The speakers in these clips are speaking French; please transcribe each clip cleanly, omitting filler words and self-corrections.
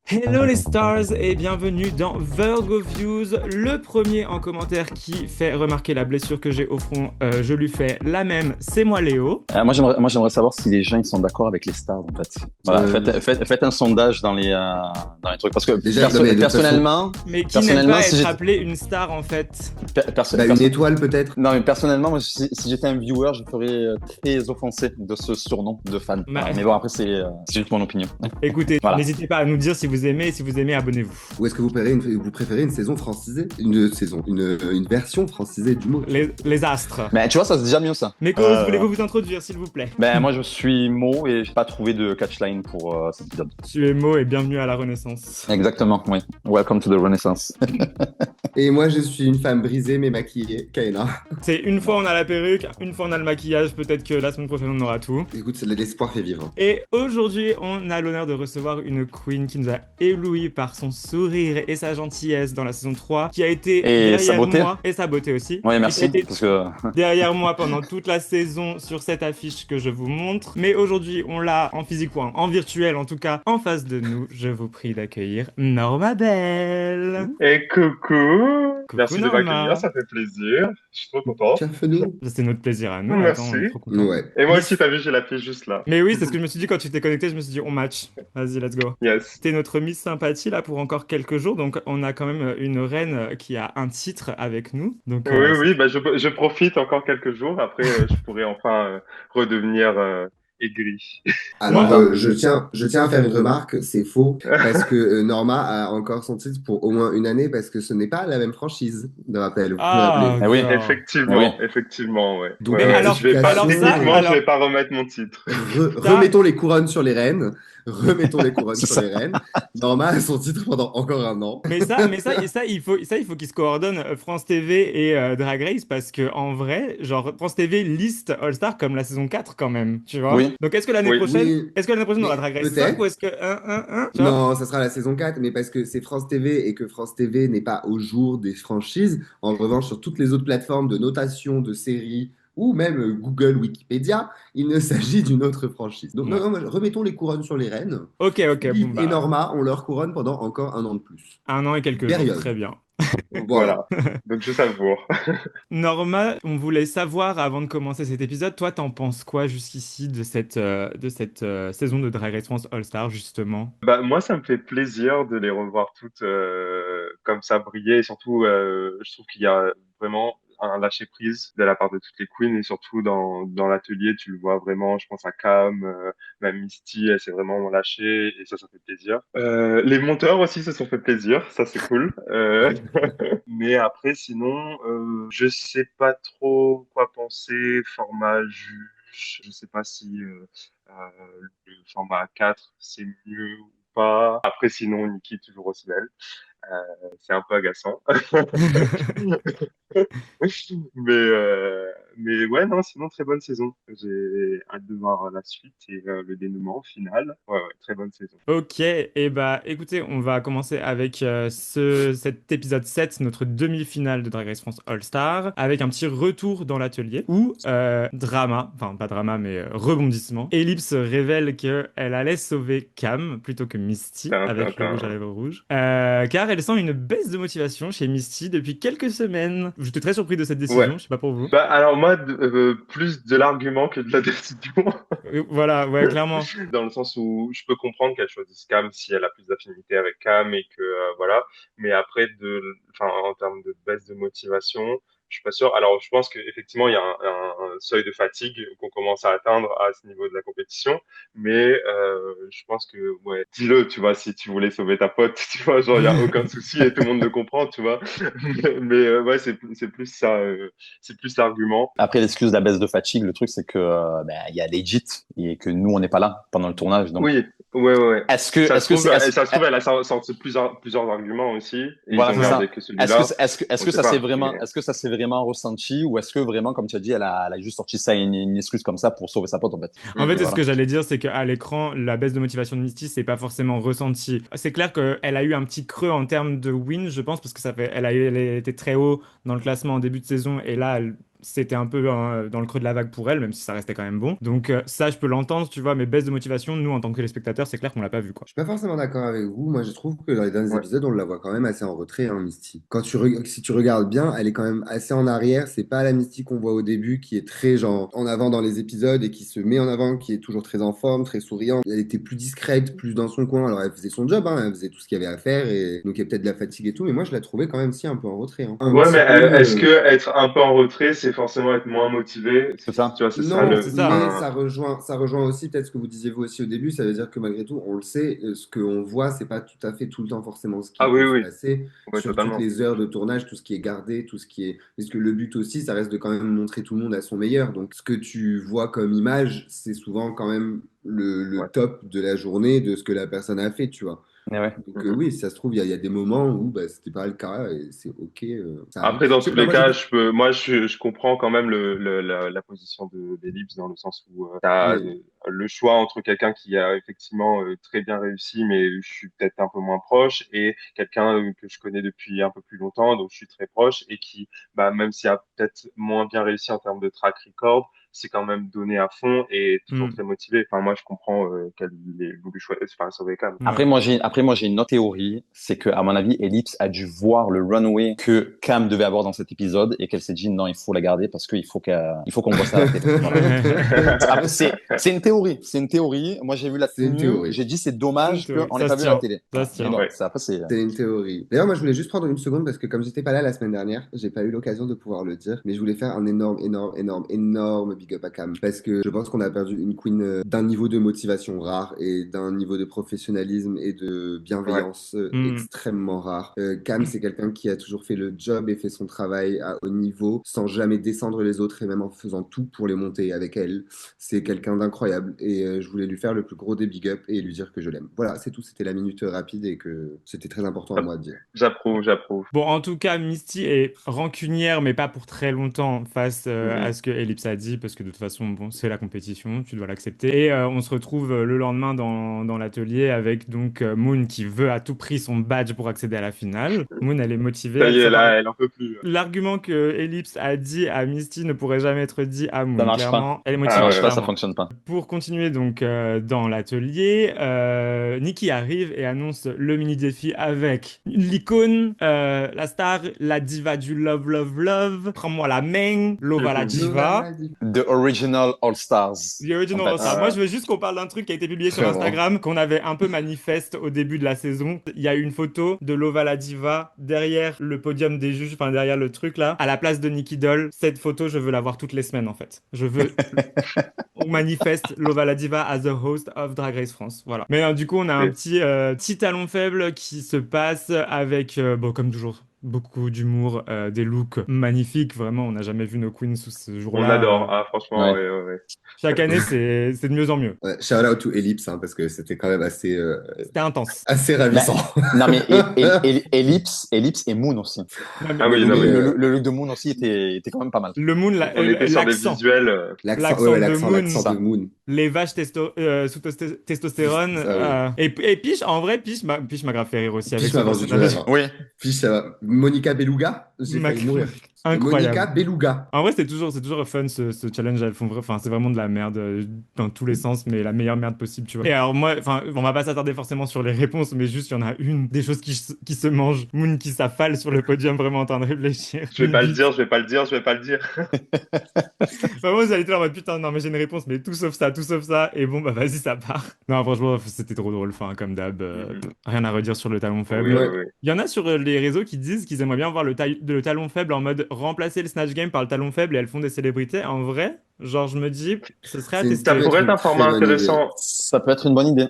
Hello les stars et bienvenue dans Virgo Views, le premier en commentaire qui fait remarquer la blessure que j'ai au front. Je lui fais la même, c'est moi Léo. Moi, j'aimerais savoir si les gens ils sont d'accord avec les stars, en fait. Voilà, faites un sondage dans les trucs. Parce que Déjà, non, mais de toute façon, personnellement, Mais qui n'aime personnellement, pas si être j'étais, appelé une star en fait. une étoile peut-être. non, mais personnellement, moi, si j'étais un viewer, je serais très offensé de ce surnom de fan. Bah, Voilà. Mais bon, après, c'est juste mon opinion. Écoutez, Voilà. n'hésitez pas à nous dire si vous aimez et si vous aimez, abonnez-vous. Ou est-ce que vous préférez une saison francisée? Une version francisée du mot. Les astres. Mais tu vois, ça c'est déjà mieux, ça. Mekos, voulez-vous vous introduire s'il vous plaît? Ben, moi, je suis Mo et j'ai pas trouvé de catchline pour cet épisode. Tu es Mo et bienvenue à la Renaissance. Exactement, oui. Welcome to the Renaissance. Et moi, je suis une femme brisée mais maquillée, Kaena. C'est une fois on a la perruque, une fois on a le maquillage, peut-être que la semaine prochaine on aura tout. Écoute, l'espoir fait vivre. Et aujourd'hui, on a l'honneur de recevoir une queen qui nous a ébloui par son sourire et sa gentillesse dans la saison 3, qui a été Et derrière sa beauté. moi, et sa beauté aussi. Oui, Et merci. qui a été Parce que derrière moi pendant toute la saison sur cette affiche que je vous montre. Mais aujourd'hui, on l'a en physique ou en virtuel, en tout cas, en face de nous. Je vous prie d'accueillir Norma Belle. Et coucou! Merci de Norma. m'accueillir, ça fait plaisir. Je suis trop content. Bienvenue. C'est notre plaisir à nous. Merci. Attends, on est trop contents. Ouais. Et moi aussi, t'as vu, j'ai la pied juste là. Mais oui, c'est ce que je me suis dit quand tu t'es connecté. Je me suis dit, on match. Vas-y, let's go. Yes. T'es notre Miss Sympathie là pour encore quelques jours, donc on a quand même une reine qui a un titre avec nous. Donc Oui, bah, je profite encore quelques jours. Après, je pourrai enfin redevenir aigri. Alors, Ouais. je tiens à faire une remarque, c'est faux, parce que Norma a encore son titre pour au moins une année, parce que ce n'est pas la même franchise, de rappel, vous vous Ah, rappelez. oui. d'accord. Effectivement, Oui. effectivement, ouais. Donc, Ouais, Mais ouais. alors- Je vais pas, alors ça, techniquement, alors- je vais pas remettre mon titre. Remettons les couronnes sur les reines. Remettons les couronnes C'est sur ça. les reines. Norma a son titre pendant encore un an. Il faut qu'ils se coordonnent France TV et Drag Race parce que en vrai, genre France TV liste All Star comme la saison 4 quand même, tu vois. Oui. Donc est-ce que l'année Oui. prochaine, Oui, on aura mais Drag Race peut-être. 5 ou est-ce que tu vois. Non, ça sera la saison 4, mais parce que c'est France TV et que France TV n'est pas au jour des franchises. En revanche, sur toutes les autres plateformes de notation de séries ou même Google, Wikipédia, il ne s'agit d'une autre franchise. Donc, Ouais. non, remettons les couronnes sur les reines. Ok, bon Philippe et bah Norma ont leur couronne pendant encore un an de plus. un an et quelques jours, Période. très bien. Voilà. Donc, je savoure. Norma, on voulait savoir avant de commencer cet épisode, toi, t'en penses quoi jusqu'ici de cette saison de Drag Race France All Star justement? Bah, moi, ça me fait plaisir de les revoir toutes comme ça briller. Et surtout, je trouve qu'il y a vraiment un lâcher-prise de la part de toutes les queens. Et surtout, dans l'atelier, tu le vois vraiment. Je pense à Cam, même Misty, elle s'est vraiment lâchée. Et ça fait plaisir. Les monteurs aussi se sont fait plaisir. Ça, c'est cool. Mais après, sinon, je sais pas trop quoi penser. Format juge. Je sais pas si le format 4, c'est mieux ou pas. Après, sinon, Nikki, toujours aussi belle. C'est un peu agaçant. Mais ouais, non, sinon, très bonne saison. J'ai hâte de voir la suite et le dénouement final. Ouais, très bonne saison. Ok, et bah écoutez, on va commencer avec cet épisode 7, notre demi-finale de Drag Race France All Star, avec un petit retour dans l'atelier où drama, enfin pas drama mais rebondissement, Ellipse révèle qu'elle allait sauver Cam plutôt que Misty avec le rouge à lèvres rouge, car elle sent une baisse de motivation chez Misty depuis quelques semaines. J'étais très surpris de cette Ouais. décision, je sais pas pour vous. Bah, alors moi, plus de l'argument que de la décision. Voilà, ouais, clairement. Dans le sens où je peux comprendre qu'elle choisisse Cam si elle a plus d'affinité avec Cam et que voilà. Mais après, enfin, en termes de baisse de motivation, je suis pas sûr. Alors, je pense qu'effectivement, il y a un seuil de fatigue qu'on commence à atteindre à ce niveau de la compétition. Mais je pense que, ouais, dis-le, tu vois, si tu voulais sauver ta pote, tu vois, genre, il y a aucun souci et tout le monde le comprend, tu vois. Mais ouais, c'est plus ça, c'est plus l'argument. Après, l'excuse de la baisse de fatigue, le truc, c'est que il y a legit et que nous, on n'est pas là pendant le tournage. Donc, Oui, ouais. est-ce que, Ça est-ce se que trouve, c'est, est-ce- ça se trouve, elle a sorti plusieurs arguments aussi, et voilà, ils ont c'est ça. gardé que celui-là. Est-ce On que sait ça pas, s'est vraiment, mais- est-ce que ça s'est vraiment ressenti ou est-ce que vraiment, comme tu as dit, elle a juste sorti ça une excuse comme ça pour sauver sa pote, en fait. En fait, Mhm. ce Voilà. que j'allais dire, c'est qu'à l'écran, la baisse de motivation de Misty, c'est pas forcément ressenti. C'est clair qu'elle a eu un petit creux en termes de win, je pense, parce que elle a été très haut dans le classement en début de saison, et là, c'était un peu dans le creux de la vague pour elle, même si ça restait quand même bon. Donc ça, je peux l'entendre, tu vois, mais baisse de motivation, nous, en tant que téléspectateurs, c'est clair qu'on l'a pas vu, quoi. Je suis pas forcément d'accord avec vous. Moi, je trouve que dans les derniers Ouais. épisodes, on la voit quand même assez en retrait, hein, Misty. Si tu regardes bien, elle est quand même assez en arrière. C'est pas la Misty qu'on voit au début, qui est très genre en avant dans les épisodes et qui se met en avant, qui est toujours très en forme, très souriante. Elle était plus discrète, plus dans son coin. Alors, elle faisait son job, hein, elle faisait tout ce qu'il y avait à faire et donc il y a peut-être de la fatigue et tout. Mais moi, je la trouvais quand même si un peu en retrait, hein. Un Ouais, petit mais peu. est-ce que être un peu en retrait, c'est forcément être moins motivé? C'est ça. Tu vois, c'est ça Ouais, Non, c'est ça. mais enfin, ça rejoint aussi peut-être ce que vous disiez vous aussi au début. Ça veut dire que malgré tout, on le sait, ce qu'on voit, c'est pas tout à fait tout le temps forcément ce qui ah oui, peut se oui, passer ouais, sur toutes totalement. les heures de tournage, tout ce qui est gardé, tout ce qui est. Parce que le but aussi, ça reste de quand même montrer tout le monde à son meilleur. Donc, ce que tu vois comme image, c'est souvent quand même le Ouais. top de la journée de ce que la personne a fait, tu vois. Mais ouais. Donc, Mhm. oui, si ça se trouve, il y a des moments où bah, c'était pas le cas et c'est OK, ça arrive. Après, dans Je sais tous pas, les moi j'ai cas, vu. je comprends quand même la position d'Ellipse dans le sens où tu as Oui. le choix entre quelqu'un qui a effectivement très bien réussi, mais je suis peut-être un peu moins proche, et quelqu'un que je connais depuis un peu plus longtemps, donc je suis très proche, et qui, bah, même s'il a peut-être moins bien réussi en termes de track record, c'est quand même donné à fond et toujours Hmm. très motivé. Enfin, moi, je comprends qu'elle ait voulu choisir, enfin, sauver Cam. Ouais. Après, moi, j'ai une autre théorie, c'est que, à mon avis, Ellipse a dû voir le runway que Cam devait avoir dans cet épisode et qu'elle s'est dit, non, il faut la garder parce il faut qu'on voit ça à la télé. Voilà. C'est une théorie, c'est une théorie. Moi, j'ai vu la C'est une tenue, théorie. j'ai dit, c'est C'est une dommage théorie. qu'on l'ait Ça pas se vu à la tient. télé. Ça Voilà. se Mais tient. bon, Ouais. ça, après, c'est, C'est une théorie. D'ailleurs, moi, je voulais juste prendre une seconde parce que comme j'étais pas là la semaine dernière, j'ai pas eu l'occasion de pouvoir le dire, mais je voulais faire un énorme big up à Cam parce que je pense qu'on a perdu une queen d'un niveau de motivation rare et d'un niveau de professionnalisme et de Ouais. bienveillance Hmm. extrêmement rare. Cam, c'est quelqu'un qui a toujours fait le job et fait son travail à haut niveau sans jamais descendre les autres et même en faisant tout pour les monter avec elle. C'est quelqu'un d'incroyable et je voulais lui faire le plus gros des big up et lui dire que je l'aime. Voilà, c'est tout. C'était la minute rapide et que c'était très important à moi de dire. J'approuve, j'approuve. Bon, en tout cas, Misty est rancunière, mais pas pour très longtemps face à Mhm. ce que Ellipse a dit, parce que de toute façon, bon, c'est la compétition, tu dois l'accepter. Et on se retrouve le lendemain dans l'atelier avec donc Moon qui veut à tout prix son badge pour accéder à la finale. Moon, elle est motivée, Ça elle y est, sort là, avec... elle en peut plus. L'argument que Ellipse a dit à Misty ne pourrait jamais être dit à ça Moon. marche pas. Clairement, elle est Ça Ah motivée, marche ouais. pas, ça clairement. fonctionne pas. Pour continuer donc dans l'atelier, Nikki arrive et annonce le mini défi avec l'icône, la star, la diva du love love love. Prends-moi la main, Lova la diva. The Original All Stars, The en Original All-Star. fait. Moi, je veux juste qu'on parle d'un truc qui a été publié sur Vraiment. Instagram, qu'on avait un peu manifeste au début de la saison. Il y a eu une photo de Lova la Diva derrière le podium des juges, enfin derrière le truc là, à la place de Nikki Doll. Cette photo, je veux la voir toutes les semaines en fait. Je veux. On manifeste Lova la Diva as the host of Drag Race France. Voilà. Mais du coup, on a un Et petit talon faible qui se passe avec, bon, comme toujours, beaucoup d'humour, des looks magnifiques. Vraiment, on n'a jamais vu nos queens sous ce on jour-là. adore. Ah, franchement, Ouais. ouais, ouais, ouais. Chaque année, c'est de mieux en mieux. Ouais, shout out to Ellipse, hein, parce que c'était quand même C'était intense. assez Mais, ravissant. non, mais Ellipse et Moon aussi. Ouais, Ah Oui, oui, non, mais mais Le look de Moon aussi était quand même pas mal. le Moon, on était sur des l'accent. visuels. l'accent, ouais, L'accent ouais, de l'accent Moon, de Ça. Moon. les vaches sous testostérone. Ça, oui. Et Piche, en vrai, Piche m'a grave fait rire aussi avec Fiche ce m'a vendu du personnage. rêve, hein. Oui. Fiche, ça va. Monica Beluga, j'ai M'a- failli mourir. Monica Incroyable. Beluga. En vrai, c'est toujours fun ce challenge. Elles font enfin, c'est vraiment de la merde dans tous les sens, mais la meilleure merde possible, tu vois. Et alors, moi, enfin, on va pas s'attarder forcément sur les réponses, mais juste, il y en a une, des choses qui se mangent. Moon qui s'affale sur le podium, vraiment en train de réfléchir. Je vais Une pas le bite. dire, je vais pas le dire, je vais pas le dire. Vraiment, j'allais être là en mode putain, non, mais j'ai une réponse, mais tout sauf ça, tout sauf ça. Et bon, bah vas-y, ça part. Non, franchement, c'était trop drôle. Enfin, comme d'hab, Mhm. rien à redire sur le talon Oui, faible. oui, Ouais. oui. Il y en a sur les réseaux qui disent qu'ils aimeraient bien voir le talon faible en mode remplacer le Snatch Game par le talon faible et elles font des célébrités. En vrai, genre, je me dis, ce serait à Ça Ça peut tester. être pourrait être une un très format bonne idée. intéressant Ça peut être une bonne idée.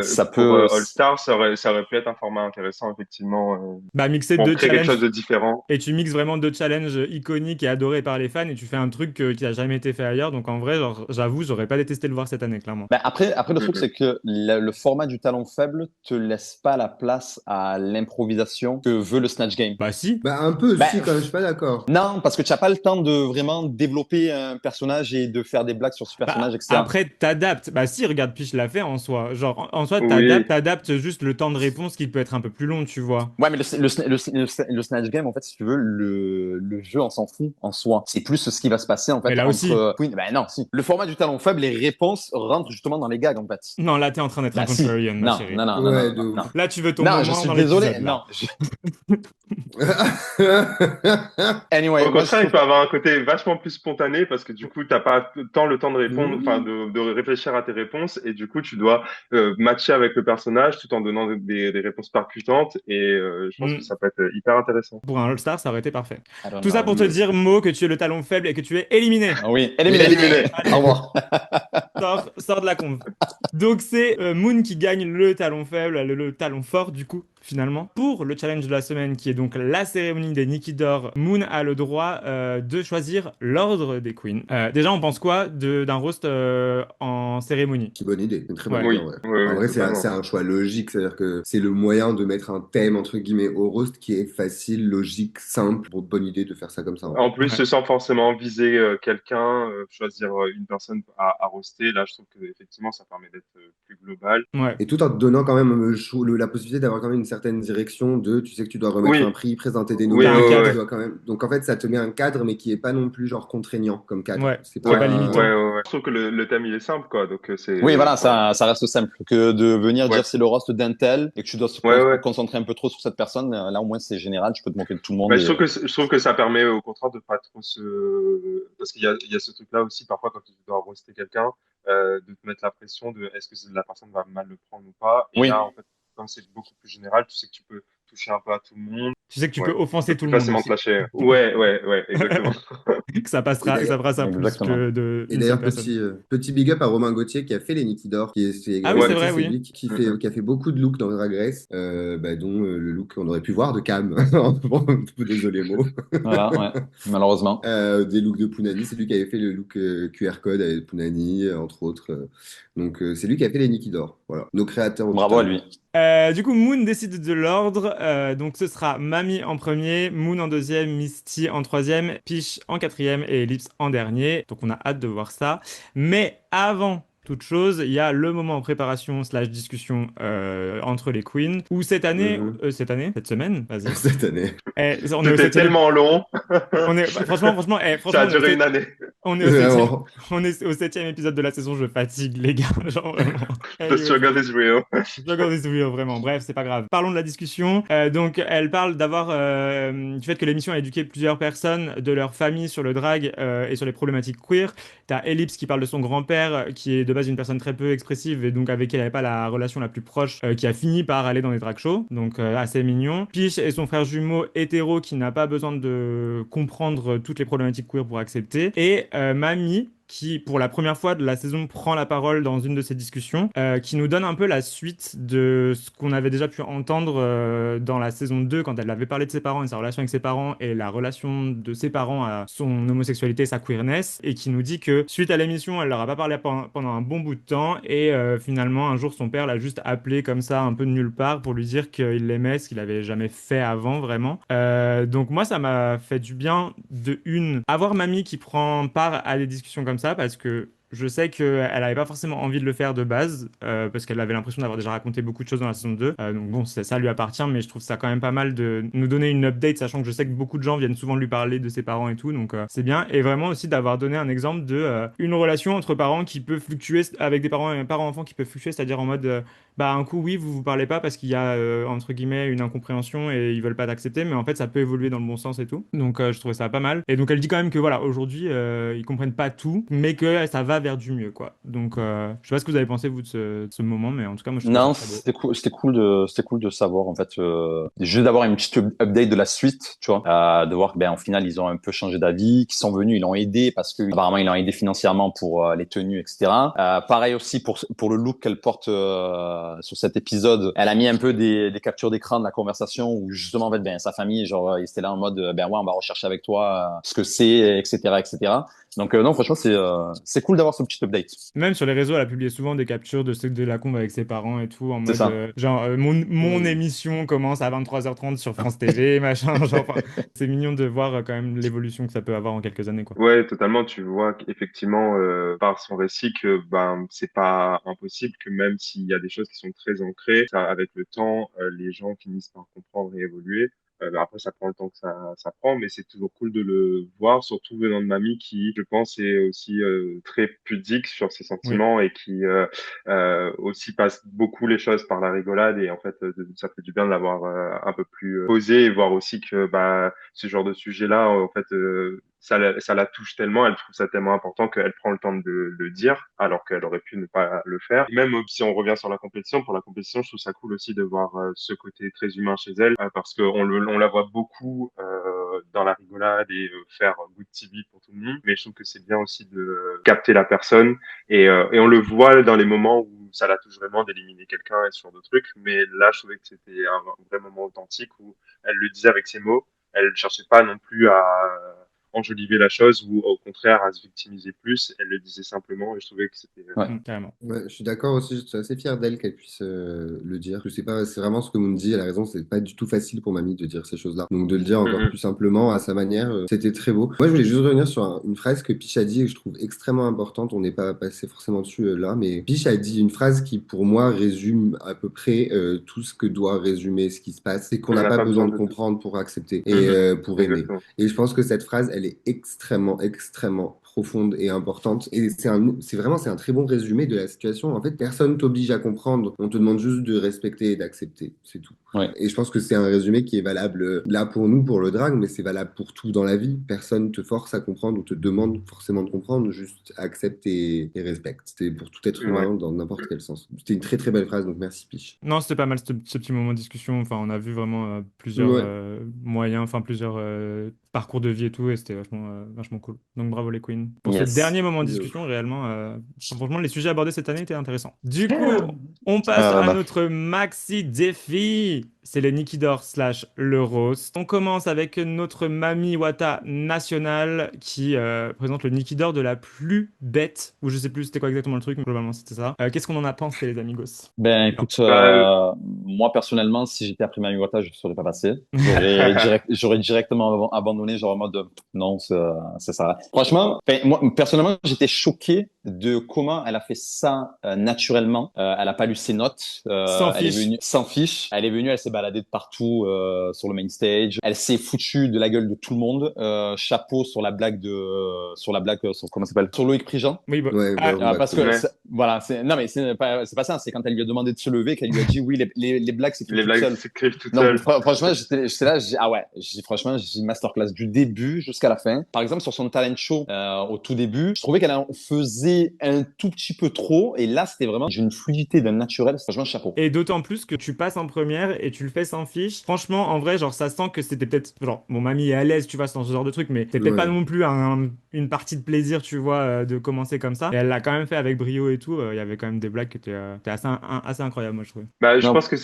Ça pour peut. All Star. Ça aurait pu être un format intéressant, effectivement, Bah, mixer pour deux créer quelque chose challenges. de différent. Et tu mixes vraiment deux challenges iconiques et adorés par les fans et tu fais un truc qui a jamais été fait ailleurs. Donc en vrai, genre, j'avoue, j'aurais pas détesté le voir cette année, clairement. Ben après, le truc, Mhm. c'est que le format du talon faible te laisse pas la place à l'improvisation que veut le Snatch Game. Bah si. Bah, un peu, Ben, si, quand même, je suis pas d'accord. non, parce que tu n'as pas le temps de vraiment développer un personnage personnage et de faire des blagues sur ce personnage, etc. Après, t'adaptes. Bah si, regarde, Peach l'a fait en soi. Genre, en soi, Oui. t'adaptes juste le temps de réponse qui peut être un peu plus long, tu vois. Ouais, mais le Snatch Game, en fait, si tu veux, le jeu, on s'en fout en soi. C'est plus ce qui va se passer, en Mais fait, là entre aussi. Queen. Ben non, si. Le format du talon faible, les réponses rentrent justement dans les gags, en fait. Non, là, t'es en train d'être un Bah si. contrarian, ma Non, chérie. non, non, non, Ouais, non, de non, ouf. non. Là, tu veux ton Non, je moment suis dans désolé. l'épisode, Non. là. Anyway, Au moi, je contraire, il trouve. peut avoir un côté vachement plus spontané parce que du coup, t'as pas tant le temps de répondre, enfin, Oui. de réfléchir à tes réponses et du coup, tu dois matcher avec le personnage tout en donnant des réponses percutantes et je pense que Hmm. ça peut être hyper intéressant. Pour un All-Star, ça aurait été parfait. I don't Tout ça know. pour te dire, Mo, que tu es le talon faible et que tu es éliminé. Ah oui, éliminé. Éliminé. Au Allez, revoir. sors de la conve. Donc c'est Moon qui gagne le talon faible, le talon fort du coup, finalement. Pour le challenge de la semaine, qui est donc la cérémonie des Nikki d'or, Moon a le droit de choisir l'ordre des queens. Déjà, on pense quoi d'un roast en cérémonie? C'est une bonne idée, une très bonne Ouais. idée Oui, en vrai. oui, En oui, vrai, totalement. c'est un choix logique, c'est-à-dire que c'est le moyen de mettre un thème, entre guillemets, au roast qui est facile, logique, simple. Pour bonne idée de faire ça comme ça, en vrai. En plus, Ouais. sans forcément viser quelqu'un, choisir une personne à roaster, là, je trouve que effectivement, ça permet d'être plus global. Ouais. Et tout en te donnant quand même la possibilité d'avoir quand même une certaine direction de, tu sais que tu dois remettre un Oui, prix, présenter des oui, T'as un oui, nominés, tu oui. cadre. dois quand même. Donc en fait, ça te met un cadre, mais qui est pas non plus genre contraignant comme cadre. Ouais. C'est Qui est Ouais, pas pas. limitant. ouais. Je trouve que le thème, il est simple, quoi. Donc, Oui, voilà, enfin, ça reste simple que de venir ouais, dire c'est le roast d'un tel et que tu dois se ouais. concentrer un peu trop sur cette personne. Là, au moins, c'est général, tu peux te moquer de tout le monde Bah, et je trouve que ça permet au contraire de pas trop parce qu'il y a ce truc-là aussi, parfois, quand tu dois roaster quelqu'un, de te mettre la pression de est-ce que la personne va mal le prendre ou pas. Et oui, là, en fait, quand c'est beaucoup plus général, tu sais que tu peux toucher un peu à tout le monde. Tu sais que tu peux Ouais, tu peux offenser tout plus le monde facilement te aussi. lâcher. Ouais, exactement. Que ça Et passera, d'ailleurs, ça fera ça plus exactement. que de et une seule d'ailleurs, personne. petit big up à Romain Gauthier qui a fait les Nikki d'or, Ah oui, Ouais. c'est tu sais, vrai, c'est oui. lui qui a fait beaucoup de looks dans Drag Race, dont le look qu'on aurait pu voir de Cam. Bon, désolé, mot. Voilà, ouais, malheureusement. Des looks de Pounani. C'est lui qui avait fait le look QR code avec Pounani, entre autres. Donc, c'est lui qui a fait les Nikki d'or. Voilà, nos créateurs au Bravo à talent. lui. Du coup, Moon décide de l'ordre. Donc, ce sera Mami en premier, Moon en deuxième, Misty en troisième, Peach en quatrième et Ellipse en dernier. Donc, on a hâte de voir ça. Mais avant toute chose, il y a le moment en préparation slash discussion entre les queens. Où Mhm. cette semaine, vas-y. Cette année. On est au C'était septième tellement long. franchement, Ça a duré une année. on est au septième, Vraiment. on est au septième épisode de la saison. Je fatigue, les gars. Genre, vraiment. The Anyways. struggle is real. Struggle is real, vraiment. Bref, c'est pas grave. Parlons de la discussion. Donc, elle parle du fait que l'émission a éduqué plusieurs personnes de leur famille sur le drag et sur les problématiques queer. T'as Ellipse qui parle de son grand-père, qui est de base une personne très peu expressive et donc avec qui elle n'avait pas la relation la plus proche, qui a fini par aller dans les drag shows. Donc, assez mignon. Peach et son frère jumeau hétéro qui n'a pas besoin de comprendre toutes les problématiques queer pour accepter. Et Mamie qui, pour la première fois de la saison, prend la parole dans une de ces discussions, qui nous donne un peu la suite de ce qu'on avait déjà pu entendre dans la saison 2, quand elle avait parlé de ses parents et sa relation avec ses parents, et la relation de ses parents à son homosexualité et sa queerness, et qui nous dit que, suite à l'émission, elle leur a pas parlé pendant un bon bout de temps, et finalement, un jour, son père l'a juste appelé comme ça, un peu de nulle part, pour lui dire qu'il l'aimait, ce qu'il avait jamais fait avant, vraiment. Donc moi, ça m'a fait du bien, avoir mamie qui prend part à des discussions comme ça, parce que je sais qu'elle n'avait pas forcément envie de le faire de base, parce qu'elle avait l'impression d'avoir déjà raconté beaucoup de choses dans la saison 2. Donc bon, ça lui appartient, mais je trouve ça quand même pas mal de nous donner une update, sachant que je sais que beaucoup de gens viennent souvent lui parler de ses parents et tout, donc c'est bien. Et vraiment aussi d'avoir donné un exemple de une relation entre parents qui peut fluctuer, avec des parents-enfants qui peuvent fluctuer, c'est-à-dire en mode, bah un coup oui, vous parlez pas parce qu'il y a, entre guillemets, une incompréhension et ils veulent pas t'accepter, mais en fait ça peut évoluer dans le bon sens et tout. Donc je trouvais ça pas mal. Et donc elle dit quand même que voilà, aujourd'hui, ils comprennent pas tout, mais que ça va vers du mieux, quoi. Donc, je sais pas ce que vous avez pensé, vous, de ce moment, mais en tout cas, moi, je trouve ça Non, très beau. c'était cool de savoir en fait, juste d'avoir une petite update de la suite, tu vois, de voir que ben en final ils ont un peu changé d'avis, qu'ils sont venus, ils l'ont aidé parce que apparemment ils l'ont aidé financièrement pour les tenues, etc. Pareil aussi pour le look qu'elle porte sur cet épisode, elle a mis un peu des captures d'écran de la conversation où justement en fait ben sa famille genre ils étaient là en mode ben ouais on va rechercher avec toi ce que c'est etc. Donc non franchement c'est cool d'avoir ce petit update. Même sur les réseaux, elle a publié souvent des captures de la combe avec ses parents et tout, en C'est mode ça. genre mon émission commence à 23h30 sur France TV, machin. Genre, enfin, c'est mignon de voir quand même l'évolution que ça peut avoir en quelques années, quoi. Ouais, totalement. Tu vois qu'effectivement, par son récit, que ben c'est pas impossible que même s'il y a des choses qui sont très ancrées, avec le temps, les gens finissent par comprendre et évoluer. Ben après, ça prend le temps que ça prend, mais c'est toujours cool de le voir, surtout venant de mamie qui, je pense, est aussi très pudique sur ses Oui. sentiments et qui aussi passe beaucoup les choses par la rigolade. Et en fait, ça fait du bien de l'avoir un peu plus posé et voir aussi que bah ce genre de sujet-là, en fait, ça la touche tellement, elle trouve ça tellement important qu'elle prend le temps de le dire, alors qu'elle aurait pu ne pas le faire. Même si on revient sur la compétition, pour la compétition, je trouve ça cool aussi de voir ce côté très humain chez elle, parce on la voit beaucoup dans la rigolade et faire good TV pour tout le monde, mais je trouve que c'est bien aussi de capter la personne et on le voit dans les moments où ça la touche vraiment d'éliminer quelqu'un et ce genre de trucs, mais là, je trouvais que c'était un vrai moment authentique où elle le disait avec ses mots, elle ne cherchait pas non plus à enjoliver la chose ou au contraire à se victimiser plus. Elle le disait simplement et je trouvais que c'était Ouais. Carrément. Ouais, je suis d'accord aussi, je suis assez fier d'elle qu'elle puisse le dire. Je sais pas, c'est vraiment ce que Moon dit, elle a raison, c'est pas du tout facile pour mamie de dire ces choses-là. Donc de le dire encore Mhm. plus simplement, à sa manière, c'était très beau. Moi, je voulais juste revenir sur une phrase que Piche a dit et que je trouve extrêmement importante. On n'est pas passé forcément dessus là, mais Piche a dit une phrase qui, pour moi, résume à peu près tout ce que doit résumer ce qui se passe. C'est qu'on On n'a n'a pas pas besoin besoin de de tout. comprendre pour accepter et Mhm. pour aimer. Exactement. Et je pense que cette phrase, elle est extrêmement profonde et importante. Et c'est un très bon résumé de la situation. En fait, personne t'oblige à comprendre. On te demande juste de respecter et d'accepter. C'est tout. Ouais. Et je pense que c'est un résumé qui est valable là pour nous, pour le drag, mais c'est valable pour tout dans la vie. Personne te force à comprendre ou te demande forcément de comprendre. Juste accepte et respecte. C'est pour tout être Ouais. humain dans n'importe quel sens. C'était une très très belle phrase, donc merci Piche. Non, c'était pas mal ce petit moment de discussion. Enfin, on a vu vraiment plusieurs Ouais. moyens, enfin plusieurs parcours de vie et tout, et c'était vachement cool. Donc bravo les queens. Pour ce Yes. dernier moment de De discussion, ouf. réellement, franchement, les sujets abordés cette année étaient intéressants. Du coup, on passe Ah là à là. notre maxi défi. C'est le Nikki D'Or slash le roast. On commence avec notre Mami Wata nationale qui présente le Nikki D'Or de la plus bête, ou je sais plus c'était quoi exactement le truc, mais globalement c'était ça. Qu'est-ce qu'on en a pensé les amigos? Ben écoute, Bah, moi personnellement, si j'étais après Mami Wata, je ne serais pas passé. J'aurais directement abandonné, genre en mode non, c'est ça. Franchement, moi personnellement, j'étais choqué de comment elle a fait ça naturellement. Elle a pas lu ses notes. Sans Elle est fiche. venue sans fiche. Elle est venue, elle s'est baladée de partout sur le main stage. Elle s'est foutue de la gueule de tout le monde. Chapeau sur la blague sur comment ça s'appelle, sur Loïc Prigent. Oui, bah, Ouais, ah, vraiment pas Parce que cool. ouais. voilà, non mais c'est pas ça. C'est quand elle lui a demandé de se lever qu'elle lui a dit oui, les blagues s'écrivent Les toutes blagues seules. s'écrivent toutes Non, seules. franchement, j'étais là, ah ouais, franchement, j'ai masterclass du début jusqu'à la fin. Par exemple, sur son talent show, au tout début, je trouvais qu'elle en faisait un tout petit peu trop, et là, c'était vraiment d'une fluidité, d'un naturel, franchement, chapeau. et d'autant plus que tu passes en première et tu le fais sans fiche. Franchement, en vrai, genre, ça sent que c'était peut-être. Genre, mon mamie est à l'aise, tu vois, dans ce genre de truc, mais c'était peut-être pas Ouais. non plus une partie de plaisir, tu vois, de commencer comme ça. Et elle l'a quand même fait avec brio et tout. Il y avait quand même des blagues qui étaient assez incroyables, moi, je trouve. Bah, je Non, pense que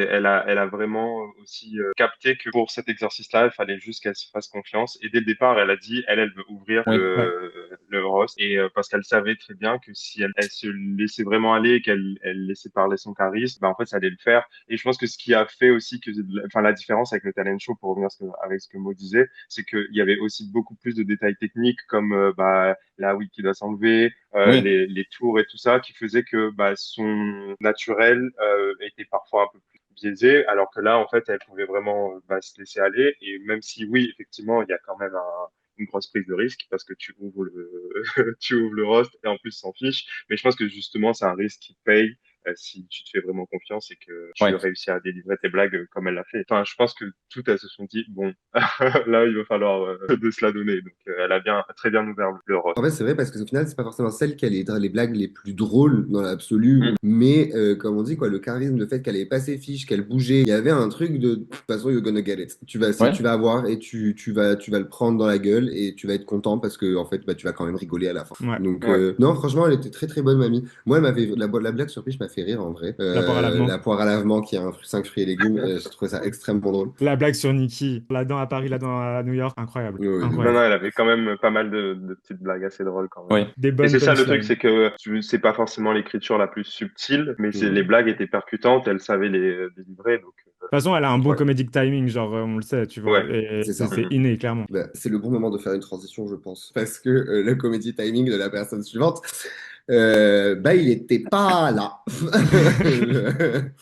elle a vraiment aussi capté que pour cet exercice-là, il fallait juste qu'elle se fasse confiance. Et dès le départ, elle a dit, elle veut ouvrir oui, Ouais. le roast. Et parce qu'elle savait très bien que si elle se laissait vraiment aller et qu'elle laissait parler son charisme, bah, en fait, ça allait le faire. Et je pense que ce qui a fait aussi que, enfin, la différence avec le talent show, pour revenir avec ce que Mo disait, c'est qu'il y avait aussi beaucoup plus de détails techniques comme, bah, la wig qui doit s'enlever, oui, les tours et tout ça, qui faisait que bah, son naturel était parfois un peu plus biaisé, alors que là, en fait, elle pouvait vraiment bah, se laisser aller. Et même si, oui, effectivement, il y a quand même une grosse prise de risque parce que tu ouvres tu ouvres le roast et en plus s'en fiche. Mais je pense que justement, c'est un risque qui paye si tu te fais vraiment confiance et que tu oui. réussis à délivrer tes blagues comme elle l'a fait. Enfin, je pense que toutes elles se sont dit, bon, là, il va falloir de se la donner. Donc, elle a très bien ouvert le roast. En fait, c'est vrai parce qu'au final, c'est pas forcément celle qui a les blagues les plus drôles dans l'absolu, Mm. mais comme on dit, quoi, le charisme, le fait qu'elle ait pas ses fiches, qu'elle bougeait, il y avait un truc de toute façon, you're gonna get it. Ouais. Tu vas avoir et tu vas le prendre dans la gueule et tu vas être content parce que en fait, bah, tu vas quand même rigoler à la fin. Ouais. Donc, Ouais. non, franchement, elle était très très bonne, mamie. Moi, elle m'avait, la blague sur fiche m'a m'a fait rire en vrai. La poire à lavement. La poire à lavement qui a 5 fruits et légumes, je trouvais ça extrêmement drôle. La blague sur Nikki, la dent à Paris, la dent à New York, incroyable. Oui, oui, de Non, Incroyable. ouf. non, elle avait quand même pas mal de petites blagues assez drôles quand même. Oui. Des Et bonnes c'est ça le truc, punchlines. c'est que c'est pas forcément l'écriture la plus subtile, mais les Mhm. blagues étaient percutantes, elle savait les délivrer, donc De toute façon, elle a un bon ouais. comedic timing, genre, on le sait, tu vois. Ouais. Et C'est c'est ça. c'est inné, clairement. Bah, c'est le bon moment de faire une transition, je pense. Parce que le comedy timing de la personne suivante, bah, il était pas là.